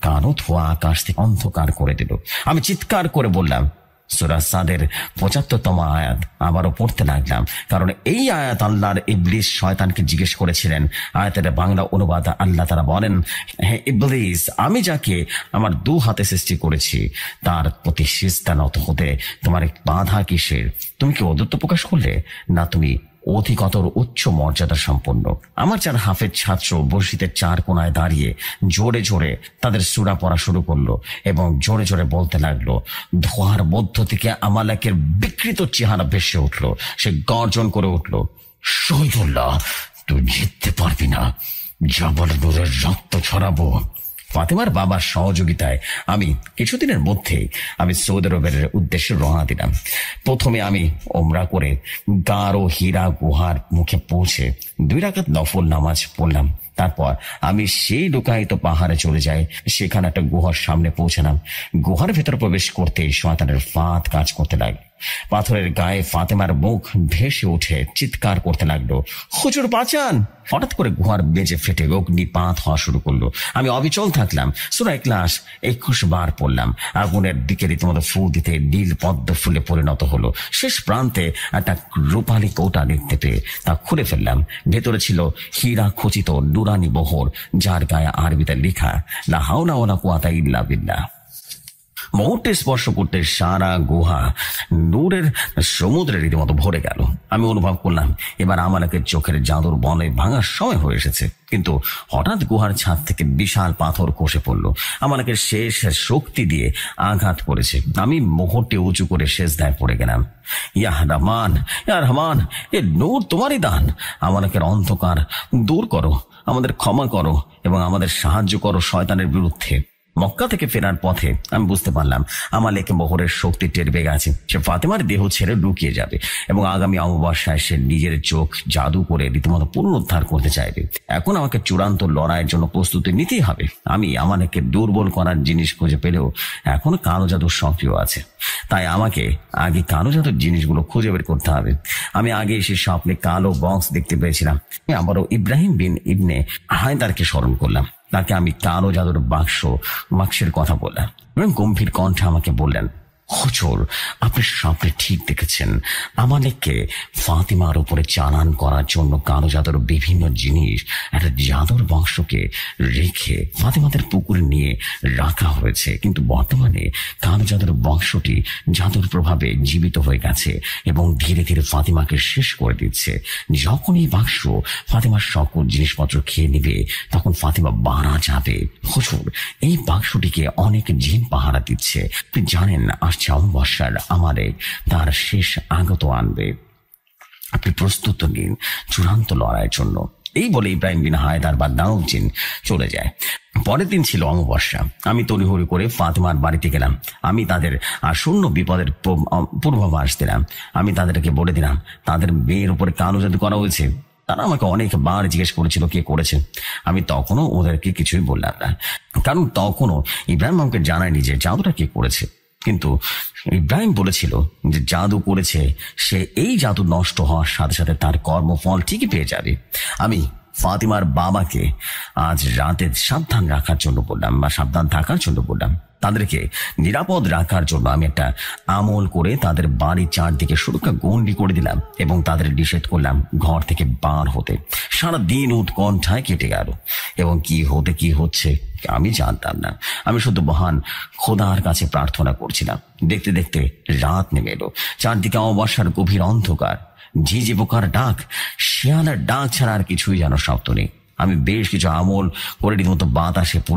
কালো ধোয়া আকাশ থেকে অন্ধকার করে দিল। আমি চিৎকার করে বললাম, সূরা সাদের 75তম আয়াত আবারও পড়তে লাগলাম, কারণ এই আয়াত আল্লাহর ইবলিস শয়তানকে জিজ্ঞেস করেছিলেন। আয়াতের বাংলা অনুবাদ আল্লাহ তাআলা বলেন, হে ইবলিস, আমি যাকে আমার 2 হাতে সৃষ্টি করেছি তার প্রতি সিজদা নত হতে তোমার বাধা কিসের? তুমি কি ঔদ্ধত্য প্রকাশ করলে, না তুমি অধিকতর উচ্চ মর্যাদা সম্পন্ন? আমার 4 হাফেজ ছাত্র মসজিদের 4 কোনায় দাঁড়িয়ে জোরে জোরে তাদের সূরা পড়া শুরু করলো এবং জোরে জোরে বলতে লাগলো। ধোঁয়ার মধ্য থেকে আমালেকের বিকৃত চেহারা ভেসে উঠলো। সে গর্জন করে উঠল, শহীদুল্লাহ, তুই জিততে পারবি না, জাবাল নূরের রক্ত ছড়াবো। ফাতেমার বাবার সহযোগিতায় আমি কিছুদিনের মধ্যেই আমি সৌদি আরবের উদ্দেশ্যে রওনা দিলাম। প্রথমে আমি ওমরা করে গারো হীরা গুহার মুখে পৌঁছে 2 রাকাত নফল নামাজ পড়লাম। তারপর আমি সেই লুকায়িত পাহাড়ে চলে যাই। সেখানে একটা গুহার সামনে পৌঁছালাম। গুহার ভেতর প্রবেশ করতেই শয়তানের ফাঁদ কাজ করতে লাগলো। পাথরের গায়ে ফাতেমার মুখ ভেসে উঠে চিৎকার করতে লাগলো, হুজুর বাঁচান! হঠাৎ করে গুহার বেজে ফেটে অগ্নিপাত হওয়া শুরু করলো। আমি অবিচল থাকলাম। সূরা ইখলাস 21 বার পড়লাম। আগুনের দিকে রীতিমতো ফু দিতে নীল পদ্ম ফুলে পরিণত হলো। শেষ প্রান্তে একটা রূপালী কৌটা দেখতে পেয়ে তা খুলে ফেললাম। ভেতরে ছিল হীরা খচিত নুরানি বহর, যার গায়ে আরবিতে লেখা, লা হাওলা ওয়ালা কুওয়াতা ইল্লা বিল্লাহ। মুহূর্তে স্পর্শ করতে সারা গুহা নূরের সমুদ্রে রীতিমতো ভরে গেল। আমি অনুভব করলাম এবার আমালেকের চোখের জাদুর বলে ভাঙার সময় হয়ে এসেছে। কিন্তু হঠাৎ গুহার ছাদ থেকে বিশাল পাথর খসে পড়লো। আমালেকের শেষ শক্তি দিয়ে আঘাত করেছে। আমি মুহূর্তে উঁচু করে সেজদায় পড়ে গেলাম। ইয়া রহমান, ইয়া রহমান, এ নূর তোমারই দান। আমালেকের অন্ধকার দূর করো, আমাদের ক্ষমা করো এবং আমাদের সাহায্য করো শয়তানের বিরুদ্ধে। মক্কা থেকে ফেরার পথে আমি বুঝতে পারলাম আমালেক মোহরের শক্তি টের পেয়ে গেছে। সে ফাতেমার দেহ ছেড়ে লুকিয়ে যাবে এবং আগামী অমাবস্যায় সে নিজের চোখ জাদু করে রীতিমতো পুনরুদ্ধার করতে চাইবে। এখন আমাকে চূড়ান্ত লড়াইয়ের জন্য প্রস্তুতি নিতেই হবে। আমি আমালেককে দুর্বল করার জিনিস খুঁজে পেলেও এখনো কালো জাদু সক্রিয় আছে। তাই আমাকে আগে কালো জাদুর জিনিসগুলো খুঁজে বের করতে হবে। আমি আগে এসে স্বপ্নে কালো বক্স দেখতে পেয়েছিলাম। আমি আবারও ইব্রাহিম বিন ইবনে হায়দারকে স্মরণ করলাম। তাকে আমি কালো জাদুর বাক্সের কথা বললাম এবং গম্ভীর কণ্ঠে আমাকে বললেন, হুজুর, আপনি স্বপ্নে ঠিক দেখেছেন। আমালেককে ফাতিমার উপরে চালান করার জন্য কালো জাদুর বিভিন্ন জিনিস একটা জাদুর বংশকে রেখে ফাতিমাদের পুকুরে নিয়ে রাখা হয়েছে। কিন্তু বর্তমানে কালো জাদুর বংশটি জাদুর প্রভাবে জীবিত হয়ে গেছে এবং ধীরে ধীরে ফাতিমাকে শেষ করে দিচ্ছে। যখন এই বাক্স ফাতিমার সকল জিনিসপত্র খেয়ে নেবে তখন ফাতিমা মারা যাবে। হুজুর, এই বাক্সটিকে অনেক জিন পাহারা দিচ্ছে। আপনি জানেন অমাবস্যার আমালেক তার শেষ আগত আনবে। আপনি প্রস্তুত নিন চূড়ান্ত লড়াইয়ের জন্য। এই বলে ইব্রাহিম বিন হায়দার বা দানব জিন চলে যায়। পরের দিন ছিল অমাবস্যা। আমি তড়িঘড়ি করে ফাতিমার বাড়িতে গেলাম। আমি তাদের আসন্ন বিপদের পূর্বাভাস দিলাম। আমি তাদেরকে বলে দিলাম তাদের মেয়ের উপরে কালো জাদু করা হয়েছে। তারা আমাকে অনেকবার জিজ্ঞেস করেছিল কে করেছে। আমি তখনও ওদেরকে কিছুই বললাম না, কারণ তখনও ইব্রাহিম আমাকে জানায়নি যে জাদুটা কে করেছে। কিন্তু ইব্রাহিম বলেছিল যে জাদু করেছে সে, এই জাদু নষ্ট হওয়ার সাথে সাথে তার কর্মফল ঠিকই পেয়ে যাবে। আমি ফাতিমার বাবাকে আজ রাতে সাবধান রাখার জন্য বললাম বা সাবধান থাকার জন্য বললাম। তাদেরকে নিরাপদ রাখার জন্য আমি একটা আমল করে তাদের বাড়ির চারদিকে সুরক্ষা গণ্ডি করে দিলাম এবং তাদের নিষেধ করলাম ঘর থেকে বার হতে। সারা দিন উৎকণ্ঠায় কেটে গেল এবং কি হচ্ছে আমি জানতাম না। আমি শুধু মহান খোদার কাছে প্রার্থনা করছিলাম। দেখতে দেখতে রাত নেমে এলো। চারদিকে অমাবস্যার গভীর অন্ধকার। ঝিঝি পোকার ডাক, শিয়ালের ডাক ছাড়া আর কিছুই যেন শব্দ নেই। আমি বেশ কিছু আমল করে রীতিমতো বাতাসে ফু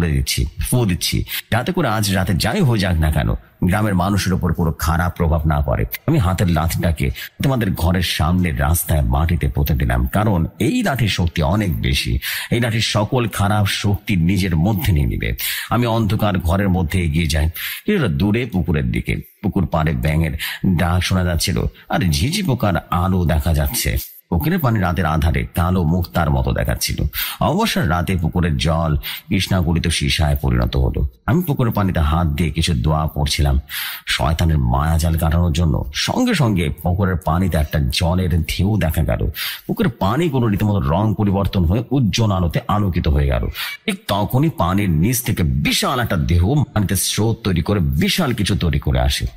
দিচ্ছি, যাতে করে আজ রাতে যাই হয়ে যাক না কেন গ্রামের মানুষের উপর কোনো খারাপ প্রভাব না পড়ে। আমি হাতের লাঠিটাকে তোমাদের ঘরের সামনের রাস্তায় মাটিতে পুঁতে দিলাম, কারণ এই লাঠির শক্তি অনেক বেশি। এই লাঠির সকল খারাপ শক্তি নিজের মধ্যে নিয়ে নিবে। আমি অন্ধকার ঘরের মধ্যে এগিয়ে যাই, এটা দূরে পুকুরের দিকে। পুকুর পাড়ে ব্যাঙের ডাক শোনা যাচ্ছিল, আর ঝিঝি পোকার আলো দেখা যাচ্ছে। পুকুরের পানি রাতের আধারে কালো মুক্তার মতো দেখাচ্ছিল। অবসর রাতে পুকুরের জল কৃষ্ণাগলিত সীসায় পরিণত হলো। আমি পুকুরের পানিতে হাত দিয়ে কিছু দোয়া পড়ছিলাম শয়তানের মায়াজাল কাটানোর জন্য। সঙ্গে সঙ্গে পুকুরের পানিতে একটা জলের ঢেউ দেখা গেল। পুকুরের পানিগুলো রীতিমতো রং পরিবর্তন হয়ে উজ্জ্বল আলোতে আলোকিত হয়ে গেল। ঠিক তখনই পানির নিচ থেকে বিশাল একটা দেহ পানিতে স্রোত তৈরি করে বিশাল কিছু তৈরি করে আসে।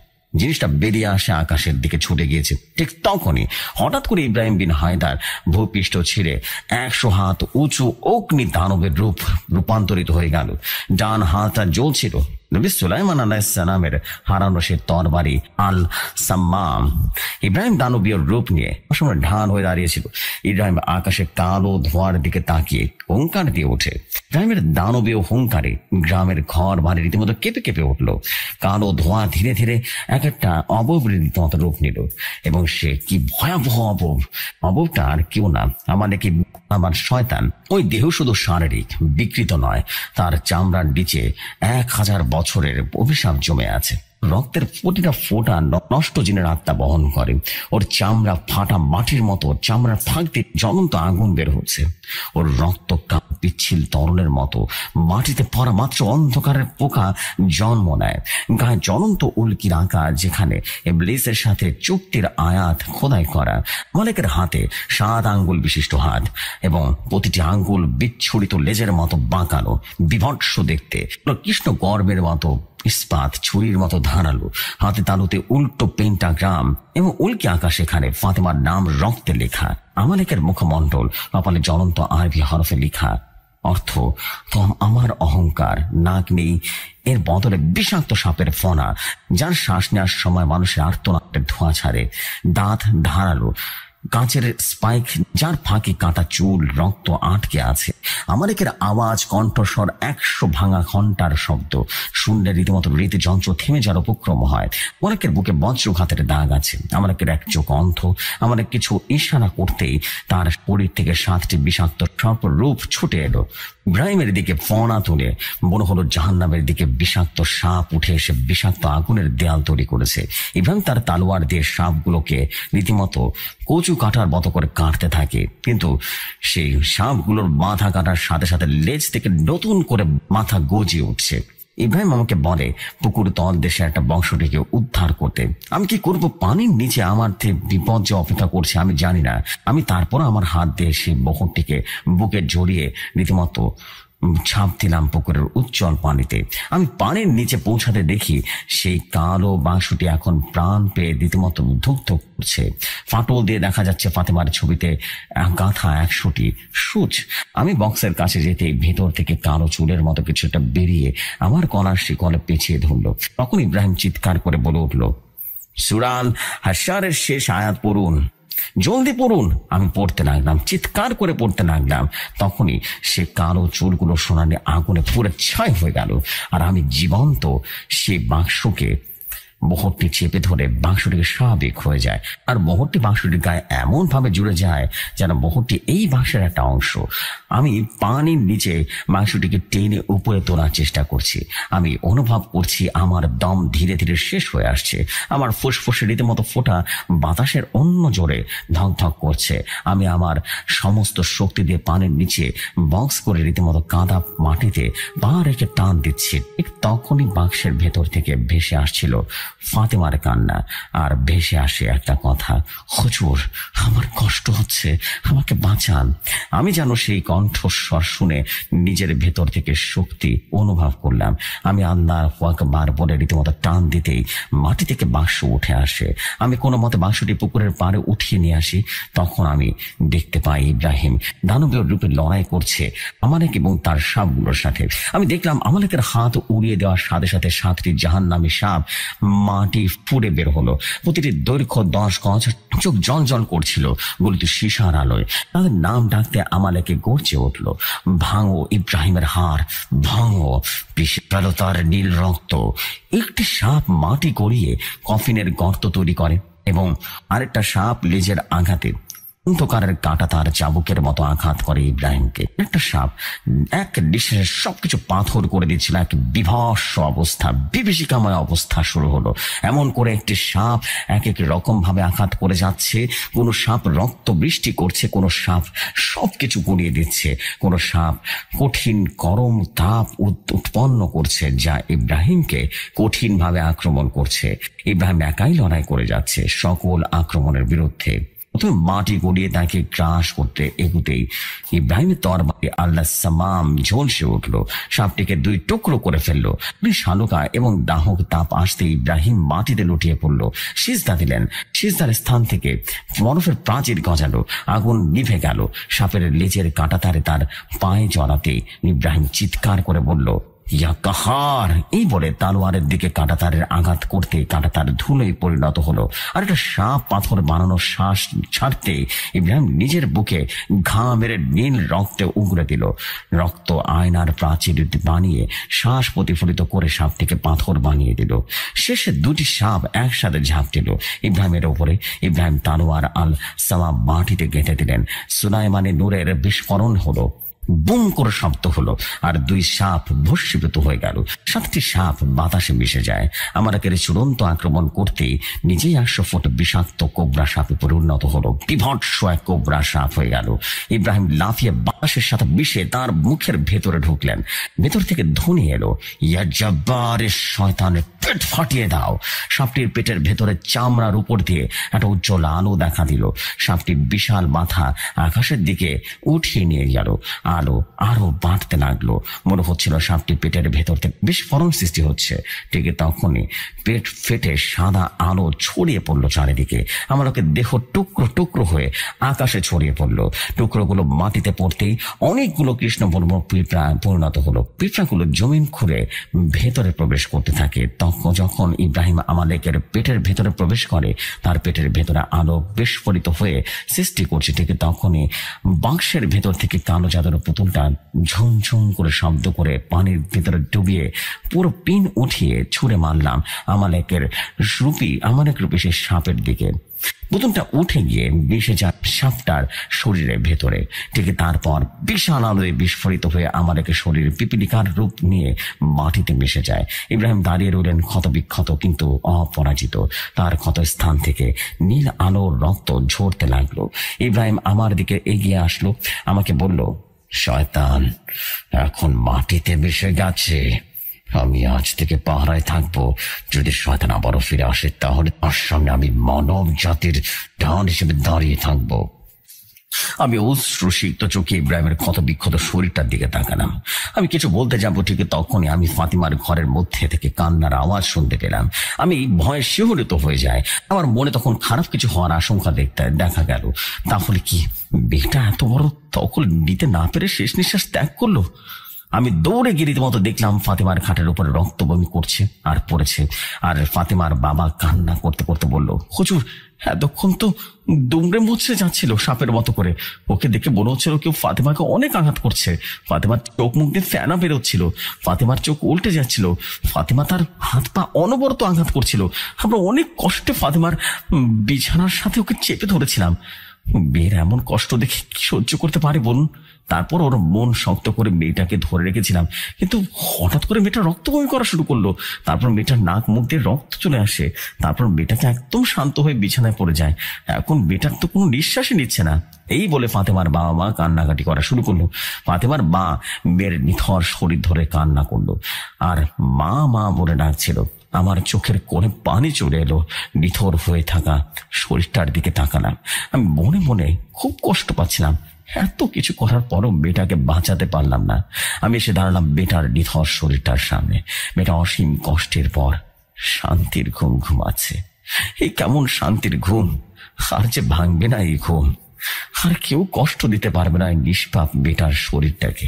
জিনিসটা বেরিয়ে আসে, আকাশের দিকে ছুটে গিয়েছে। ঠিক তখনই হঠাৎ করে ইব্রাহিম বিন হায়দার ভূপৃষ্ঠ ছিঁড়ে 100 হাত উঁচু অগ্নি দানবের রূপান্তরিত হয়ে গেল। ডান হাতটা জ্বলছিল নবী সুলাইমান আলাইহিস সালামের হারানো সে তরবারি আল সাম্মাম। ইব্রাহিম দানবীয় রূপ নিয়ে অসময় ঢাল হয়ে দাঁড়িয়েছিল। ইব্রাহিম আকাশে কালো ধোঁয়ার দিকে তাকিয়ে হুঙ্কার দিয়ে ওঠে। ইব্রাহিমের দানবীয় হুঙ্কারে গ্রামের ঘর বাড়ি রীতিমতো কেঁপে কেঁপে উঠল। কালো ধোঁয়া ধীরে ধীরে এক একটা অববের রীতিমতো রূপ নিল, এবং সে কি ভয়াবহ অববটা আর কেউ না, আমার শয়তান। ওই দেহ শুধু শারীরিক বিকৃত নয়, তার চামড়ার নিচে 1000 বছরের অভিশাপ জমে আছে। রক্তের প্রতিটা ফোঁটা নষ্ট জিনের আত্মা বহন করে। ওর চামড়া ফাটা মাটির মতো, চামড়ার ফাঁক দিয়ে জ্বলন্ত আগুন বের হচ্ছে। ওর রক্ত পিচ্ছিল তরলের মতো। মাটিতে পড়া মাত্র অন্ধকারের পোকা জন্ম নেয়। গায়ে জ্বলন্ত উল্কির আঁকা, যেখানে ইবলিসের সাথে চুক্তির আয়াত খোদাই করা। মালিকের হাতে 7 আঙ্গুল বিশিষ্ট হাত, এবং প্রতিটি আঙ্গুল বিচ্ছুরিত লেজের মতো বাঁকানো, বিভৎস দেখতে। কৃষ্ণ গর্বের মতো ইস্পাত ছুরির মতো ধারালো। হাতে তালুতে উল্টো পেন্টাগ্রাম, এবং উল্কি আকাশ এখানে ফাতেমার নাম রক্তে লেখা। আমালেকের মুখমণ্ডল কপালে জ্বলন্ত আরবি হরফে লেখা। অর্থ, তোম আমার অহংকার, নাক নেই, এর বদলে বিষাক্ত সাপের ফনা, যার শ্বাস নেওয়ার সময় মানুষের আর্তনাদের ধোঁয়া ছাড়ে। দাঁত ধারালো, কাঁচের স্পাইক, যার ফাঁকি কাটা চুল, রক্ত আটকে আছে। আমালেকের আওয়াজ, কণ্ঠস্বর 100 ভাঙা ঘন্টার শব্দ শুনলে রীতিমতো হৃদযন্ত্র থেমে যাওয়ার উপক্রম হয়। আমালেকের বুকে বজ্রঘাতের দাগ আছে। আমালেকের এক চোখ অন্ধ। আমাদের কিছু ইশারা করতেই তার শরীর থেকে 7টি বিষাক্ত সর্পরূপ ছুটে এলো। ইব্রাহিমের দিকে ফনা তুলে মনে হলো জাহান্নামের দিকে বিষাক্ত সাপ উঠে এসে বিষাক্ত আগুনের দেয়াল তৈরি করেছে। ইব্রাহিম তার তালোয়ার দিয়ে সাপগুলোকে রীতিমতো কচু কাটার মতো করে কাটতে থাকে, কিন্তু সেই সাপগুলোর মাথা কাটার সাথে সাথে লেজ থেকে নতুন করে মাথা গজিয়ে উঠছে। ইব্রাহিম আমাকে বলে পুকুর তল দেশে একটা বংশটিকে উদ্ধার করতে। আমি কি করব? পানির নিচে আমার বিপদ যে অপেক্ষা করছে আমি জানি না। আমি তারপর আমার হাত দিয়ে সেই বহরটিকে বুকে জড়িয়ে রীতিমতো ছাপ দিলাম পুকুরের উজ্জ্বল পানিতে। আমি পানির নিচে পৌঁছাতে দেখি সেই কালো বাঁশটি এখন প্রাণ পেয়ে রীতিমতো ধুকধুক করছে। ফাটল দিয়ে দেখা যাচ্ছে ফাতেমার ছবিতে গাঁথা 100টি সূচ। আমি বক্সের কাছে যেতে ভেতর থেকে কালো চুলের মতো কিছুটা বেরিয়ে আমার গলার শিকলে পেঁচিয়ে ধরল। তখন ইব্রাহিম চিৎকার করে বলে উঠল, সূরা আল হাশরের শেষ আয়াত পড়ুন, জলদি পড়ুন। আমি পড়তে লাগলাম, চিৎকার করে পড়তে লাগলাম। তখনই সে কালো চুলগুলো সোনালি আগুনে পুরো ছাই হয়ে গেল, আর আমি জীবন্ত সে বাক্সকে মোহরটি চেপে ধরে বাক্সটিকে স্বাভাবিক হয়ে যায়। আর মোহরটি বাক্সটির গায়ে এমন ভাবে জুড়ে যায় যেন মোহরটি এই বাক্সের একটা অংশ। আমি পানির নিচে বাক্সটিকে টেনে উপরে তোলার চেষ্টা করছি। আমি অনুভব করছি আমার দম ধীরে ধীরে শেষ হয়ে আসছে। আমার ফুসফুসে রীতিমতো ফোটা বাতাসের অন্য জোরে ধকধক করছে। আমি আমার সমস্ত শক্তি দিয়ে পানির নিচে বক্স করে রীতিমতো কাদা মাটিতে পা রেখে টান দিচ্ছি। ঠিক তখনই বাক্সের ভেতর থেকে ভেসে আসছিল ফাতেমার কান্না, আর ভেসে আসে একটা কথা, হুজুর আমার কষ্ট হচ্ছে, আমাকে বাঁচান। আমি যেন সেই কণ্ঠস্বর শুনে নিজের ভেতর থেকে শক্তি অনুভব করলাম। আমি আল্লাহু আকবার বলে রীতিমতো টান দিতেই মাটি থেকে বাক্স উঠে আসে। আমি কোনো মতে বাক্সটি পুকুরের পাড়ে উঠিয়ে নিয়ে আসি। তখন আমি দেখতে পাই ইব্রাহিম দানবীয় রূপে লড়াই করছে আমালেক এবং তার সাপগুলোর সাথে। আমি দেখলাম আমালেকের হাত উড়িয়ে দেওয়ার সাথে সাথে 7টি জাহান্নামী সাপ মাটি ফুড়ে বের হলো। প্রতিটি দৈর্ঘ্য 10 গজ, চোখ জল জল করছিল গলিত সীসার আলোয়। তাদের নাম ডাকতে আমালেকে গর্জে উঠল, ভাঙো ইব্রাহিমের হাড়, ভাঙো, পিষে ফেলো তার নীল রক্ত। একটি সাপ মাটি গড়িয়ে কফিনের গর্ত তৈরি করে, এবং আরেকটা সাপ লেজের আঘাতে অন্ধকারের কাঁটা তার চাবুকের মতো আঘাত করে ইব্রাহিমকে। একটা সাপ এক নিঃশ্বাসে সবকিছু পাথর করে দিচ্ছিল। এক বিভৎস অবস্থা, বিভীষিকাময় অবস্থা শুরু হলো। এমন করে একটি সাপ এক এক রকম ভাবে আঘাত করে যাচ্ছে। কোন সাপ রক্ত বৃষ্টি করছে, কোন সাপ সবকিছু গুড়িয়ে দিচ্ছে, কোন সাপ কঠিন গরম তাপ উৎপন্ন করছে, যা ইব্রাহিমকে কঠিন ভাবে আক্রমণ করছে। ইব্রাহিম একাই লড়াই করে যাচ্ছে সকল আক্রমণের বিরুদ্ধে। প্রথমে মাটি গড়িয়ে তাকে গ্রাস করতে এগুতেই ইব্রাহিমের তরবারি আল্লাহ সামাম ঝলসে উঠল, সাপটিকে দুই টুকরো করে ফেললো। শালুকা এবং দাহক তাপ আসতে ইব্রাহিম মাটিতে লুটিয়ে পড়লো, সিজদা দিলেন। সিজদার স্থান থেকে বরফের প্রাচীর গজালো, আগুন নিভে গেল। সাপের লেজের কাঁটা তারে তার পায়ে জড়াতে ইব্রাহিম চিৎকার করে বলল, ইয়া কাহার! এই বলে তালোয়ারের দিকে কাঁটাতারের আঘাত করতে কাঁটাতার ধুলোয় পরিণত হলো। আর একটা সাপ পাথর বানানো শ্বাস ছাড়তে ইব্রাহিম নিজের বুকে ঘা মেরে নীল রক্তে উগড়ে দিল। রক্ত আয়নার প্রাচীর বানিয়ে শ্বাস প্রতিফলিত করে সাপটিকে পাথর বানিয়ে দিল। শেষে দুটি সাপ একসাথে ঝাঁপ দিল ইব্রাহিমের ওপরে। ইব্রাহিম তালোয়ার আল সামাম মাটিতে গেঁথে দিলেন। সুলাইমানের নূরের বিস্ফোরণ হলো, বুম করে শব্দ হলো, আর দুই সাপ ভস্মীভূত হয়ে গেল। 7টি সাপ বাতাসে মিশে যায়। আমাদের চূড়ান্ত আক্রমণ করতে নিজেই 100 ফুট বিষাক্ত কোবরা সাপে পরিণত হলো। বিভৎস এক কোবরা সাপ হয়ে গেল। ইব্রাহিম লাফিয়ে বাতাসের সাথে মিশে তার মুখের ভেতরে ঢুকলেন। ভেতর থেকে ধ্বনি এলো, ইয়া জব্বারের শয়তানের পেট ফাটিয়ে দাও। সাপটির পেটের ভেতরে চামড়ার উপর দিয়ে একটা উজ্জ্বল আলো দেখা দিল। সাপটি বিশাল মাথা আকাশের দিকে উঠিয়ে নিয়ে গেল। আলো আরো বাড়তে লাগলো। মনে হচ্ছিল সাপটি পেটের ভেতর থেকে বিস্ফোরণ সৃষ্টি হচ্ছে। ঠিক তখনই পেট ফেটে সাদা আলো ছড়িয়ে পড়লো চারিদিকে। আমার দেহ টুকরো টুকরো হয়ে আকাশে ছড়িয়ে পড়লো। টুকরোগুলো মাটিতে পড়তেই অনেকগুলো কৃষ্ণবর্ণ পিঁপড়া পরিণত হলো। পিঁপড়াগুলো জমিন খুঁড়ে ভেতরে প্রবেশ করতে থাকে। তখন যখন ইব্রাহিম আমালেকের পেটের ভেতরে প্রবেশ করে, তার পেটের ভেতরে আলো বিস্ফোরিত হয়ে সৃষ্টি করছে। ঠিক তখনই বাক্সের ভেতর থেকে কালো জাদুর পুতুলটা ঝুমঝুম করে শব্দ করে পানির ভেতরে ডুবিয়ে পুরো পিন উঠিয়ে ছুঁড়ে মারলাম আমালেক রূপী সেই সাপের দিকে। পুতুলটা উঠে গিয়ে মিশে যায় সাপটার শরীরের ভেতরে। ঠিক তারপর বিশাল আলোয় বিস্ফোরিত হয়ে আমাদেরকে শরীর পিপিলিকার রূপ নিয়ে মাটিতে মিশে যায়। ইব্রাহিম দাঁড়িয়ে রইলেন ক্ষত বিক্ষত কিন্তু অপরাজিত। তার ক্ষত স্থান থেকে নীল আলোর রক্ত ঝরতে লাগলো। ইব্রাহিম আমার দিকে এগিয়ে আসলো, আমাকে বলল, শয়তান এখন মাটিতে মিশে গেছে। আমি আজ থেকে পাহারায় থাকবো। যদি শয়তান আবারও ফিরে আসে তাহলে তার সামনে আমি মানব জাতির ঢাল হিসেবে দাঁড়িয়ে থাকবো। আমি অশ্রুসিক্ত চোখে ইব্রাহিমের ক্ষত বিক্ষত শরীরটার দিকে তাকালাম। আমি কিছু বলতে যাবো, ঠিক তখনই আমি ফাতিমার ঘরের মধ্যে থেকে কান্নার আওয়াজ শুনতে পেলাম। আমি ভয়ে শিহরিত হয়ে যায়। আমার মনে তখন খারাপ কিছু হওয়ার আশঙ্কা দেখা গেল। তাহলে কি বেটা এত বড় তখন নিতে না পেরে শেষ নিঃশ্বাস ত্যাগ করলো? আমি দৌড়ে গিয়ে রীতিমতো দেখলাম ফাতিমার খাটের উপরে রক্ত বমি করছে আর পড়েছে। আর ফাতিমার বাবা কান্না করতে করতে বলল, হুজুর এতক্ষণ তো দুমড়ে মুচড়ে যাচ্ছিল সাপের মতো করে। ওকে দেখে মনে হচ্ছিল কেউ ফাতিমাকে অনেক আঘাত করছে। ফাতিমার চোখ মুখ দিয়ে ফেনা বেরোচ্ছিল, ফাতিমার চোখ উল্টে যাচ্ছিল, ফাতিমা তার হাত পা অনবরত আঘাত করছিল। আমরা অনেক কষ্টে ফাতিমার বিছানার সাথে ওকে চেপে ধরেছিলাম। মেয়ের এমন কষ্ট দেখে কি সহ্য করতে পারে বলুন? তারপর ওর মন শক্ত করে মেয়েটাকে ধরে রেখেছিলাম, কিন্তু হঠাৎ করে মেয়েটা রক্ত বমি করা শুরু করলো। তারপর মেয়েটার নাক মুখ দিয়ে রক্ত চলে আসে। তারপর মেয়েটাকে একদম শান্ত হয়ে বিছানায় পড়ে যায়। এখন মেয়েটার তো কোনো নিঃশ্বাসই নিচ্ছে না। এই বলে ফাতেমার বাবা মা কান্নাকাটি করা শুরু করলো। ফাতেমার মা মেয়ের নিথর শরীর ধরে কান্না করলো আর মা মা বলে ডাকছিল। আমার চোখের কোণে পানি চলে এলো। নিথর হয়ে থাকা শরীরটার দিকে তাকালাম। আমি মনে মনে খুব কষ্ট পাচ্ছিলাম। এত কিছু করার পরও মেয়েটাকে বাঁচাতে পারলাম না। আমি এসে দাঁড়ালাম মেয়েটার নিথর শরীরটার সামনে। মেয়েটা অসীম কষ্টের পর শান্তির ঘুম ঘুমাচ্ছে। এই কেমন শান্তির ঘুম! আর যে ভাঙবে না এই ঘুম। আর কেউ কষ্ট দিতে পারবে না এই নিষ্পাপ মেয়েটার শরীরটাকে।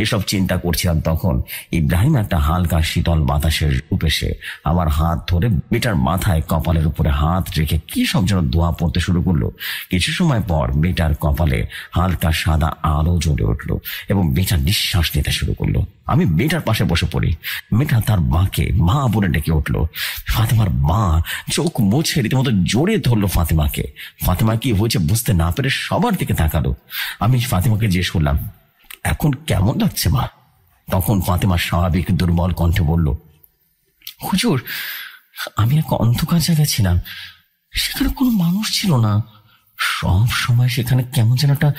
এসব চিন্তা করছিলাম তখন ইব্রাহিম একটা হালকা শীতল বাতাসের উপেসে আমার হাত ধরে বেটার মাথায় কপালের উপরে হাত রেখে কি সব যেন দোয়া পড়তে শুরু করলো। কিছু সময় পর বেটার কপালে হালকা সাদা আলো জ্বলে উঠলো এবং বেটা নিঃশ্বাস নিতে শুরু করলো। আমি বেটার পাশে বসে পড়ি। মেয়েটা তার মাকে মা বলে ডেকে উঠলো। ফাতেমার মা চোখ মুছে রীতিমতো জড়িয়ে ধরলো ফাতেমাকে। ফাতেমা কি হয়েছে বুঝতে না পেরে সবার দিকে তাকালো। আমি ফাতেমাকে জিজ্ঞেস করলাম, এখন কেমন লাগছে মা? তখন ফাতেমা স্বাভাবিক দুর্বল কণ্ঠে বলল, হুজুর, আমি এক অন্ধকার জায়গায় ছিলাম, সেখানে কোনো মানুষ ছিল না। সব সময় সেখানে কেমন যেন একটা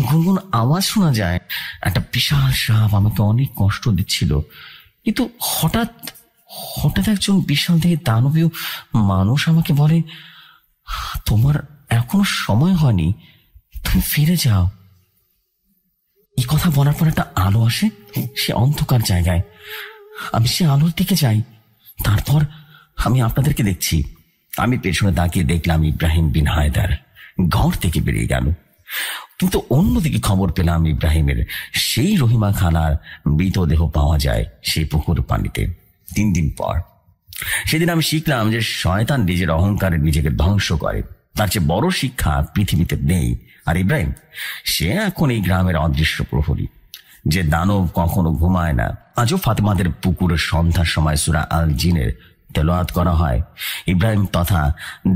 গুনগুন আওয়াজ শোনা যায়। একটা বিশাল সাপ আমাকে অনেক কষ্ট দিচ্ছিল, কিন্তু হঠাৎ হঠাৎ একজন বিশাল দেহে দানবীয় মানুষ আমাকে বলে, তোমার এখনো সময় হয়নি, তুমি ফিরে যাও। এই কথা বলার পর একটা আলো আসে সে অন্ধকার জায়গায়। আমি সে আলোর দিকে যাই। তারপর আমি আপনাদেরকে দেখছি। আমি পেছনে তাকিয়ে দেখলাম ইব্রাহিম বিন হায়দার ঘর থেকে বেরিয়ে গেল। কিন্তু অন্যদিকে খবর পেলাম ইব্রাহিমের সেই রহিমা খালার মৃতদেহ পাওয়া যায় সেই পুকুর পানিতে 3 দিন পর। সেদিন আমি শিখলাম যে শয়তান নিজের অহংকারে নিজেকে ধ্বংস করে। তার চেয়ে বড় শিক্ষা পৃথিবীতে নেই। আর ইব্রাহিম, সে এখন এই গ্রামের অদৃশ্য প্রহরী। যে দানব কখনো ঘুমায় না। আজও ফাতেমাদের পুকুরের সন্ধ্যার সময় সূরা আল জিনের তেলাওয়াত করা হয়। ইব্রাহিম তথা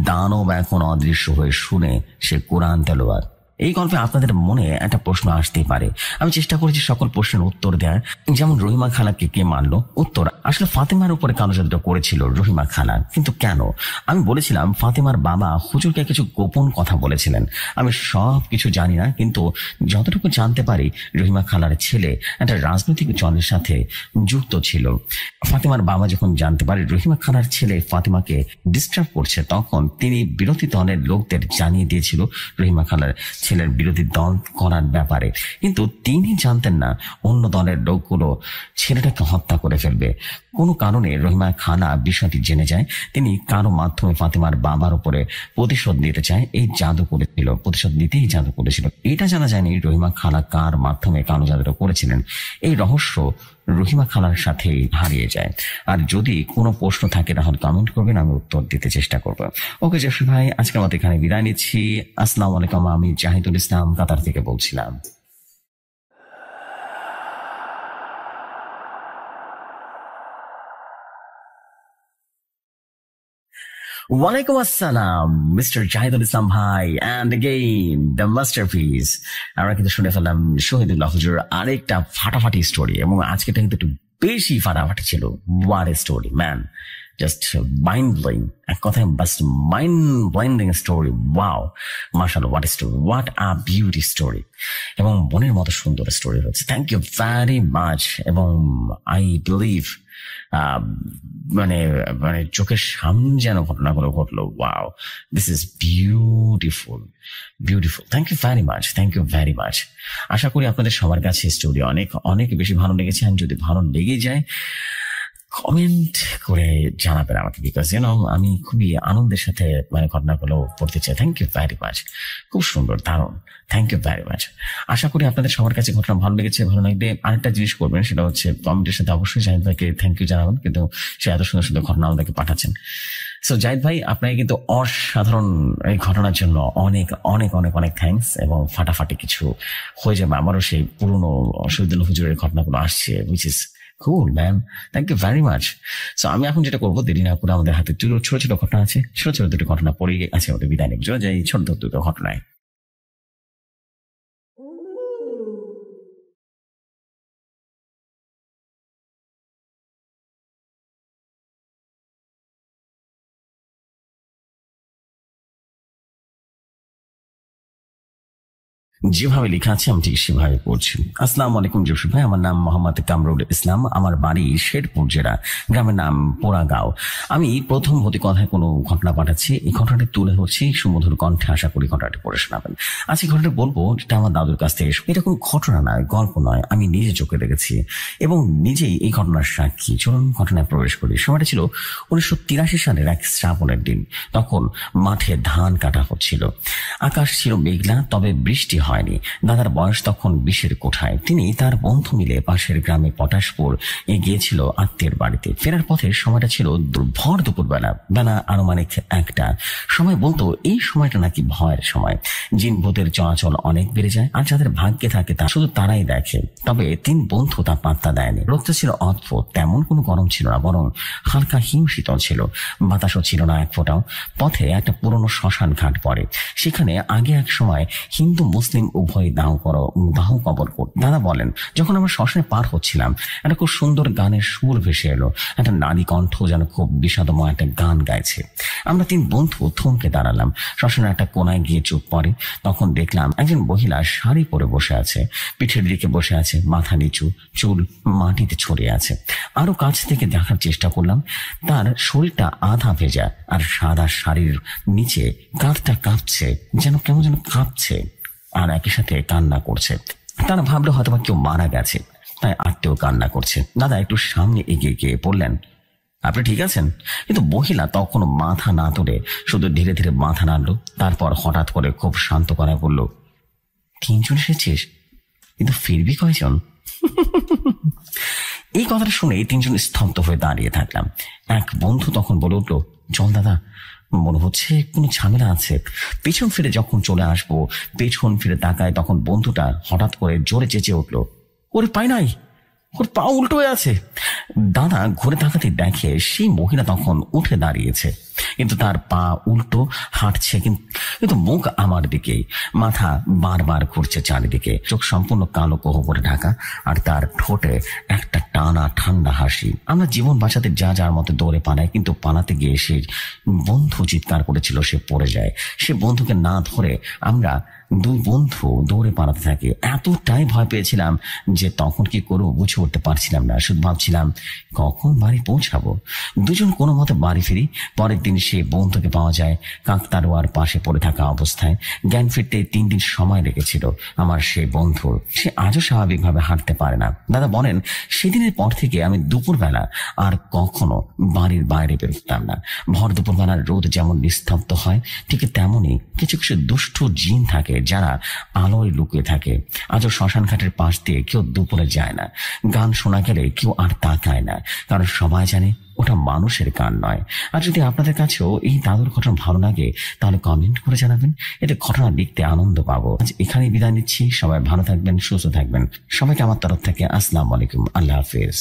দানব এখন অদৃশ্য হয়ে শুনে সে কোরআন তেলাওয়াত। এই গল্পে আপনাদের মনে একটা প্রশ্ন আসতেই পারে। আমি চেষ্টা করেছি সকল প্রশ্নের উত্তর দেওয়ার। যেমন রহিমা খালাকে কে মারলো? উত্তর, আসলে ফাতেমার উপরে কালো জাদুটা করেছিল রহিমা খালা। কিন্তু কেন? আমি বলেছিলাম ফাতেমার বাবা হুজুরকে কিছু গোপন কথা বলেছিলেন। আমি সব কিছু জানি না, কিন্তু যতটুকু জানতে পারি রহিমা খালার ছেলে একটা রাজনৈতিক দলের সাথে যুক্ত ছিল। ফাতেমার বাবা যখন জানতে পারে রহিমা খালার ছেলে ফাতেমাকে ডিস্টার্ব করছে, তখন তিনি বিরোধী দলের লোকদের জানিয়ে দিয়েছিল রহিমা খালার ছেলের বিরোধী দল করার ব্যাপারে। কিন্তু তিনি জানতেন না অন্য দলের লোকগুলো ছেলেটাকে হত্যা করে ফেলবে। কোনো কারণে রহিমা খালা বিষয়টি জেনে যায়। তিনি কারো মাধ্যমে ফাতেমার বাবার উপরে প্রতিশোধ নিতে চায়। এই জাদু করেছিল, প্রতিশোধ নিতেই জাদু করেছিল। এটা জানা যায়নি রহিমা খালা কার মাধ্যমে কালো জাদুটা করেছিলেন। এই রহস্য রহিমা খালার সাথে হারিয়ে যায়। আর যদি কোনো প্রশ্ন থাকে তাহলে কমেন্ট করবেন, আমি উত্তর দিতে চেষ্টা করবো। ওকে জেফরি ভাই, আজকের মতো এখানে বিদায় নিচ্ছি। আসসালামু আলাইকুম। আমি জাহিদুল ইসলাম কাতার থেকে বলছিলাম। ওয়ালাইকুম আসসালাম মিস্টার জাহিদুল ইসলাম ভাই, অ্যান্ড এগেইন দ্য মাস্টারপিস। আমরা কিন্তু শুনে ফেললাম শহীদুল্লাহ হুজুর আরেকটা ফাটাফাটি স্টোরি, এবং আজকেটা কিন্তু একটু বেশি ফাটাফাটি ছিল। What a story man, just mind blowing. এক কথায় বাস মাইন্ড ব্লাইন্ডিং স্টোরি। ওয়াও, মাশাআল্লাহ, what story, what a beauty story, এবং মনের মতো সুন্দর স্টোরি হচ্ছে। Thank you very much. এবং আই বিলিভ মানে মানে চোখের সামনে যেন ঘটনাগুলো ঘটলো। Wow, this is beautiful, beautiful. Thank you very much, thank you very much. আশা করি আপনাদের সবার কাছে স্টোরি অনেক অনেক বেশি ভালো লেগেছে। আর যদি ভালো লেগে যায় কমেন্ট করে জানাবেন আমাকে, বিকজ আমি খুবই আনন্দের সাথে ঘটনাগুলো পড়তে চাই। থ্যাংক ইউ ভেরি মাচ, খুব সুন্দর, দারুণ। Thank you very much. আশা করি আপনাদের সবার কাছে ঘটনা ভালো লেগেছে। ভালো লাগবে আরেকটা জিনিস করবেন, সেটা হচ্ছে কমেন্টের সাথে অবশ্যই জাহিদ ভাইকে থ্যাংক ইউ জানাবেন, কিন্তু সে এত সুন্দর সুন্দর ঘটনা আমাদেরকে পাঠাচ্ছেন। সো জাহিদ ভাই, আপনাকে কিন্তু অসাধারণ এই ঘটনার জন্য অনেক অনেক অনেক অনেক থ্যাংকস। এবং ফাটাফাটি কিছু হয়ে যাবে। আমারও সেই পুরনো শহীদুল্লাহ হুজুরের ঘটনাগুলো আসছে, which is cool ma'am. Thank you very much. So আমি এখন যেটা করবো, দেরি না করে আমাদের হাতে ছোট ছোট ঘটনা আছে, ছোট ছোট দুটো ঘটনা পড়ে আছে, আমাদের বিদায় নিয়ে যাই ছোট দুটো ঘটনায়। যেভাবে লেখা আছে আমি ঠিক সেভাবে পড়ছি। আসসালামু আলাইকুম জসিম ভাই, আমার নাম মোহাম্মদ কামরুল ইসলাম। আমার বাড়ি শেরপুর জেলা, গ্রামের নাম পোড়াগাঁও। আমি প্রথম হতে কথায় কোনো ঘটনা পাঠাচ্ছি। এই ঘটনাটি তুলে ধরছি সুমধুর কণ্ঠে। আশা করি ঘটনাটি পড়ে শোনাবেন। আজকে ঘটনাটি বলবো যেটা আমার দাদুর কাছ থেকে। এটা কোনো ঘটনা নয়, গল্প নয়, আমি নিজে চোখে দেখেছি এবং নিজেই এই ঘটনার সাক্ষী। চলুন ঘটনায় প্রবেশ করি। সময়টা ছিল 1983 সালের এক শ্রাবণের দিন। তখন মাঠে ধান কাটা হচ্ছিল। আকাশ ছিল মেঘলা, তবে বৃষ্টি হয়নি। দাদার বয়স তখন 20-এর কোঠায়। তিনি তার বন্ধু মিলে পাশের গ্রামে পটাশপুর গিয়েছিল আত্মীয়ের বাড়িতে। ফেরার পথে সময়টা ছিল ভর দুপুরবেলা, বেলা আনুমানিক 1টা। সময় বলতো এই সময়টা নাকি ভয়ের সময়, জিন ভূতের চলাচল অনেক বেড়ে যায়, আর যাদের ভাগ্যে থাকে তা শুধু তারাই দেখে। তবে 3 বন্ধু তা পাত্তা দেয়নি। রোদটা ছিল অদ্ভুত, তেমন কোনো গরম ছিল না, বরং হালকা হিম শীতল ছিল। বাতাসও ছিল না এক ফোঁটাও। পথে একটা পুরনো শ্মশান ঘাট পড়ে। সেখানে আগে এক সময় হিন্দু মুসলিম উভয় দাহ কবর করত। দাদা বলেন, যখন আমরা শ্মশানে পার হচ্ছিলাম, একটা খুব সুন্দর গানের সুর ভেসে এলো। একটা নারী কণ্ঠ যেন খুব বিষাদময় একটা গান গাইছে। আমরা 3 বন্ধু থমকে দাঁড়ালাম। শ্মশানের একটা কোনায় গিয়ে চুপ পড়ে। তখন দেখলাম একজন মহিলা শাড়ি পরে বসে আছে, পিঠের দিকে বসে আছে, মাথা নিচু, চুল মাটিতে ছড়িয়ে আছে। আরো কাছ থেকে দেখার চেষ্টা করলাম। তার শরীরটা আধা ভেজা, আর সাদা শাড়ির নিচে কাঁধটা কাঁপছে, যেন কেমন যেন কাঁপছে, আর একই সাথে কান্না করছে। তারা ভাবলো হয়তো কেউ মারা গেছে, তাই আত্মীয় কান্না করছে। দাদা একটু সামনে এগিয়ে গিয়ে বললেন, আপনি ঠিক আছেন? কিন্তু মহিলা তখনও মাথা না তুলে শুধু ধীরে ধীরে মাথা নাড়ল। তারপর হঠাৎ করে খুব শান্ত করায় বলল, 3 জন এসেছিস, কিন্তু ফিরবি কয়জন? এই কথাটা শুনে 3 জন স্তব্ধ হয়ে দাঁড়িয়ে থাকলাম। এক বন্ধু তখন বলে উঠল, চল দাদা, মনে হচ্ছে কোনো ঝামেলা আছে। পেছন ফিরে যখন চলে আসবো, পেছন ফিরে তাকায়, তখন বন্ধুটা হঠাৎ করে জোরে চেঁচিয়ে উঠল, ওরে পাই নাই, ওর পা উল্টো হয়ে আছে। দাদা ঘুরে তাকাতে দেখে সেই মহিলা তখন উঠে দাঁড়িয়েছে, কিন্তু তার পা উল্টো হাঁটছে, কিন্তু মুখ আমার দিকেই, মাথা বারবার ঘুরছে চারিদিকে, চোখ সম্পূর্ণ কালো কোহরে ঢাকা, আর তার ঠোঁটে একটা টানা ঠান্ডা হাসি। আমরা জীবন বাঁচাতে যা যার মতো দৌড়ে পালাই, কিন্তু পালাতে গিয়ে সে বন্ধু চিৎকার করেছিল, সে পড়ে যায়। সে বন্ধুকে না ধরে আমরা 2 বন্ধু দৌড়ে পালাতে থাকি। এতটাই ভয় পেয়েছিলাম যে তখন কি করবো বুঝে উঠতে পারছিলাম না। শুধু ভাবছিলাম কখন বাড়ি পৌঁছাবো। 2 জন কোনো মতে বাড়ি ফিরি। পরের দিন সে বন্ধুকে পাওয়া যায় কাকতারুয়ার পাশে পড়ে থাকা অবস্থায়। জ্ঞান ফিরতে 3 দিন সময় লেগেছিল আমার সেই বন্ধুর। সে আজও স্বাভাবিকভাবে হাঁটতে পারে না। দাদা বলেন, সেদিনের পর থেকে আমি দুপুরবেলা আর কখনো বাড়ির বাইরে বেরোতাম না। ভর দুপুরবেলার রোদ যেমন নিস্তব্ধ হয়, ঠিক তেমনই কিছু কিছু দুষ্ট জিন থাকে যারা আলোয় লুকিয়ে থাকে। আজও শ্মশান ঘাটের পাশ দিয়ে কেউ দুপুরে যায় না। গান শোনা গেলে কেউ আর তাকায় না, কারণ সবাই জানে ওটা মানুষের গান নয়। আর যদি আপনাদের কাছেও এই দাদুর ঘটনা ভালো লাগে, তাহলে কমেন্ট করে জানাবেন, এতে ঘটনা লিখতে আনন্দ পাবো। আজ এখানেই বিদায় নিচ্ছি। সবাই ভালো থাকবেন, সুস্থ থাকবেন। সবাইকে আমার তরফ থেকে আসসালামু আলাইকুম, আল্লাহ হাফেজ।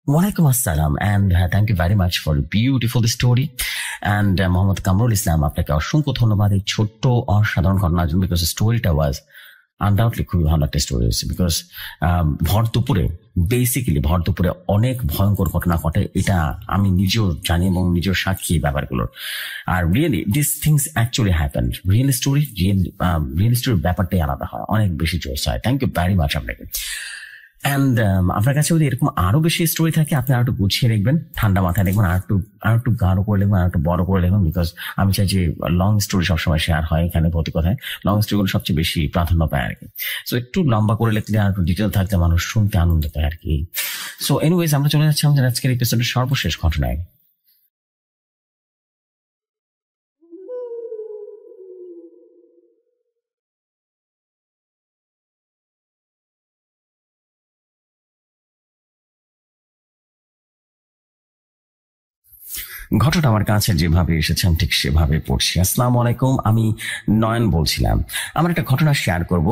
Walaikum Assalam, and thank you very much for a beautiful story. And Mohammad Kamrul Islam, আপনাকে অসংখ্য ধন্যবাদ এই ছোট্ট অসাধারণ ঘটনার জন্য, বিকজ স্টোরিটা ওয়াজ আনডাউটলি খুবই ভালো একটা স্টোরি হয়েছে। বিকজ ভর দুপুরে অনেক ভয়ঙ্কর ঘটনা ঘটে, এটা আমি নিজেও জানি এবং নিজেও সাক্ষী ব্যাপারগুলোর। আর really this things actually happened. Real স্টোরির ব্যাপারটাই আলাদা হয়, অনেক বেশি জোস হয়। থ্যাংক ইউ ভেরি মাচ আপনাকে। অ্যান্ড আপনার কাছে যদি এরকম আরো বেশি স্টোরি থাকে, আপনি আর একটু গুছিয়ে লিখবেন, ঠান্ডা মাথায় লিখবেন, আর একটু গাঢ় করে লিখবেন, আর একটু বড় করে লিখবেন। বিকজ আমি চাই যে লং স্টোরি সবসময় শেয়ার হয় এখানে ভৌতিক কথায়, লং স্টোরিগুলো সবচেয়ে বেশি প্রাধান্য পায় আর কি। সো একটু লম্বা করে লিখলে আর একটু ডিটেল থাকলে মানুষ শুনতে আনন্দ পায় আর কি। সো এনিওয়েজ, আমরা চলে যাচ্ছি আমাদের আজকের এপিসোডের সর্বশেষ ঘটনায়। ঘটনা আমার কাছে যেভাবে এসেছে আমি ঠিক সেভাবে পড়ছি। আসসালামু আলাইকুম, আমি নয়ন বলছিলাম। আমার একটা ঘটনা শেয়ার করব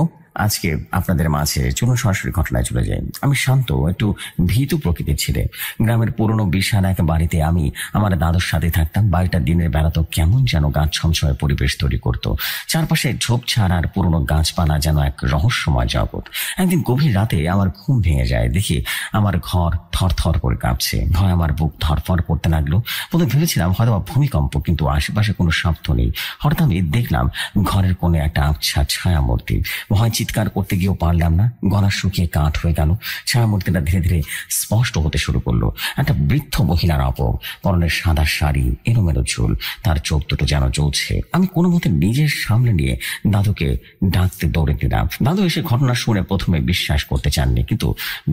আজকে আপনাদের মাঝে। চলুন সরাসরি ঘটনায় চলে যাই। আমি শান্ত, একটু ভীতু প্রকৃতির ছেলে। গ্রামের পুরনো বিশাল এক বাড়িতে আমি আমার দাদুর সাথে থাকতাম। বাড়িটা দিনের বেলা তো কেমন যেন গাছ ছমছমে পরিবেশ তৈরি করতো। চারপাশে ঝোপঝাড় আর পুরনো গাছপালা যেন এক রহস্যময় জগৎ। একদিন গভীর রাতে আমার ঘুম ভেঙে যায়, দেখি আমার ঘর থরথর করে কাঁপছে। ভয় আমার বুক ধরফর করতে লাগলো। প্রথমে ভেবেছিলাম হয়তো ভূমিকম্প, কিন্তু আশেপাশে কোনো শব্দ নেই। হঠাৎ আমি দেখলাম ঘরের কোণে একটা আবছা ছায়া মূর্তি। ভয় চিৎকার করতে গিয়েও পারলাম না, গলা শুকিয়ে কাঠ হয়ে গেল। ছায়ামূর্তিটা ধীরে ধীরে স্পষ্ট হতে শুরু করলো। একটা বৃদ্ধ মহিলার অপর, পরনের সাদা শাড়ি, এলোমেলো চুল, তার চোখ দুটো যেন জ্বলছে। আমি কোনো মতে নিজের সামনে নিয়ে দাদুকে ডাকতে দৌড়ে দিলাম। দাদু এসে ঘটনা শুনে প্রথমে বিশ্বাস করতে চাননি, কিন্তু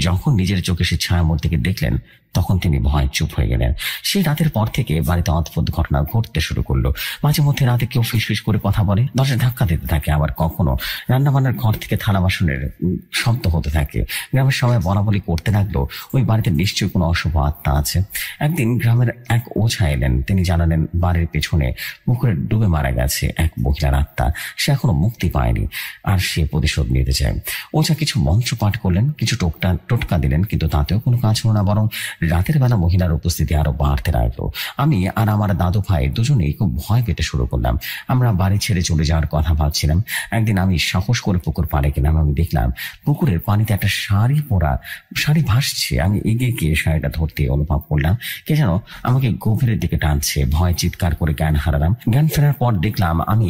যখন নিজের চোখে সে ছায়ামূর্তিকে দেখলেন, তখন তিনি ভয় চুপ হয়ে গেলেন। সেই রাতের পর থেকে বাড়িতে অদ্ভুত ঘটনা ঘটতে শুরু করলো। মাঝে মধ্যে রাতে কেউ ফিসফিস করে কথা বলে, দরজা ধাক্কা দিতে থাকে, আবার কখনো রান্নাবান্নার ঘর থেকে থালা বাসনের শব্দ হতে থাকে। গ্রামের সবাই বলা বলি করতে লাগলো ওই বাড়িতে নিশ্চয়ই কোনো অশুভ আত্মা আছে। একদিন গ্রামের এক ওঝা এলেন। তিনি জানালেন বাড়ির পেছনে পুকুরে ডুবে মারা গেছে এক মহিলার আত্মা। সে এখনো মুক্তি পায়নি, আর সে প্রতিশোধ নিতে চায়। ওঝা কিছু মন্ত্র পাঠ করলেন, কিছু টোটকা দিলেন, কিন্তু তাতেও কোনো কাজ হলো না, বরং রাতের বেলা মহিলার উপস্থিতি আরো বাড়তে লাগলো। আমি আর আমার দাদু ভাই দুজনেই খুব ভয় পেতে শুরু করলাম। আমরা বাড়ি ছেড়ে চলে যাওয়ার কথা ভাবছিলাম। একদিন আমি সাহস করে পুকুর পাড়ে গেলাম। আমি দেখলাম পুকুরের পানিতে একটা শাড়ি ভাসছে। আমি এগিয়ে গিয়ে শাড়িটা ধরতে অনুভব করলাম কে যেন আমাকে গভীরের দিকে টানছে। ভয় চিৎকার করে জ্ঞান হারালাম। জ্ঞান ফেরার পর দেখলাম আমি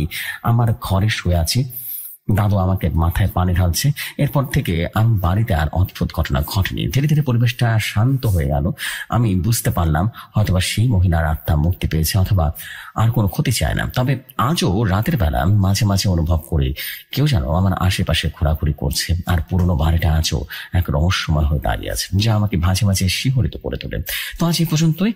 আমার ঘরে শুয়ে আছি। দাদু আমাকে মাথায় পানি ঢালছে। এরপর থেকে আমি বাড়িতে আর অদ্ভুত ঘটনা ঘটেনি। ধীরে ধীরে পরিবেশটা শান্ত হয়ে গেল। আমি বুঝতে পারলাম হয়তোবা সেই মহিলার আত্মা মুক্তি পেয়েছে, অথবা আর কোনো ক্ষতি চায় না। তবে আজও রাতের বেলা আমি মাঝে মাঝে অনুভব করি কেউ যেন আমার আশেপাশে ঘোরাঘুরি করছে। আর পুরোনো বাড়িটা আজও এক রহস্যময় হয়ে দাঁড়িয়ে আছে, যা আমাকে মাঝে মাঝে শিহরিত করে তোলে। তো আজ এই পর্যন্তই।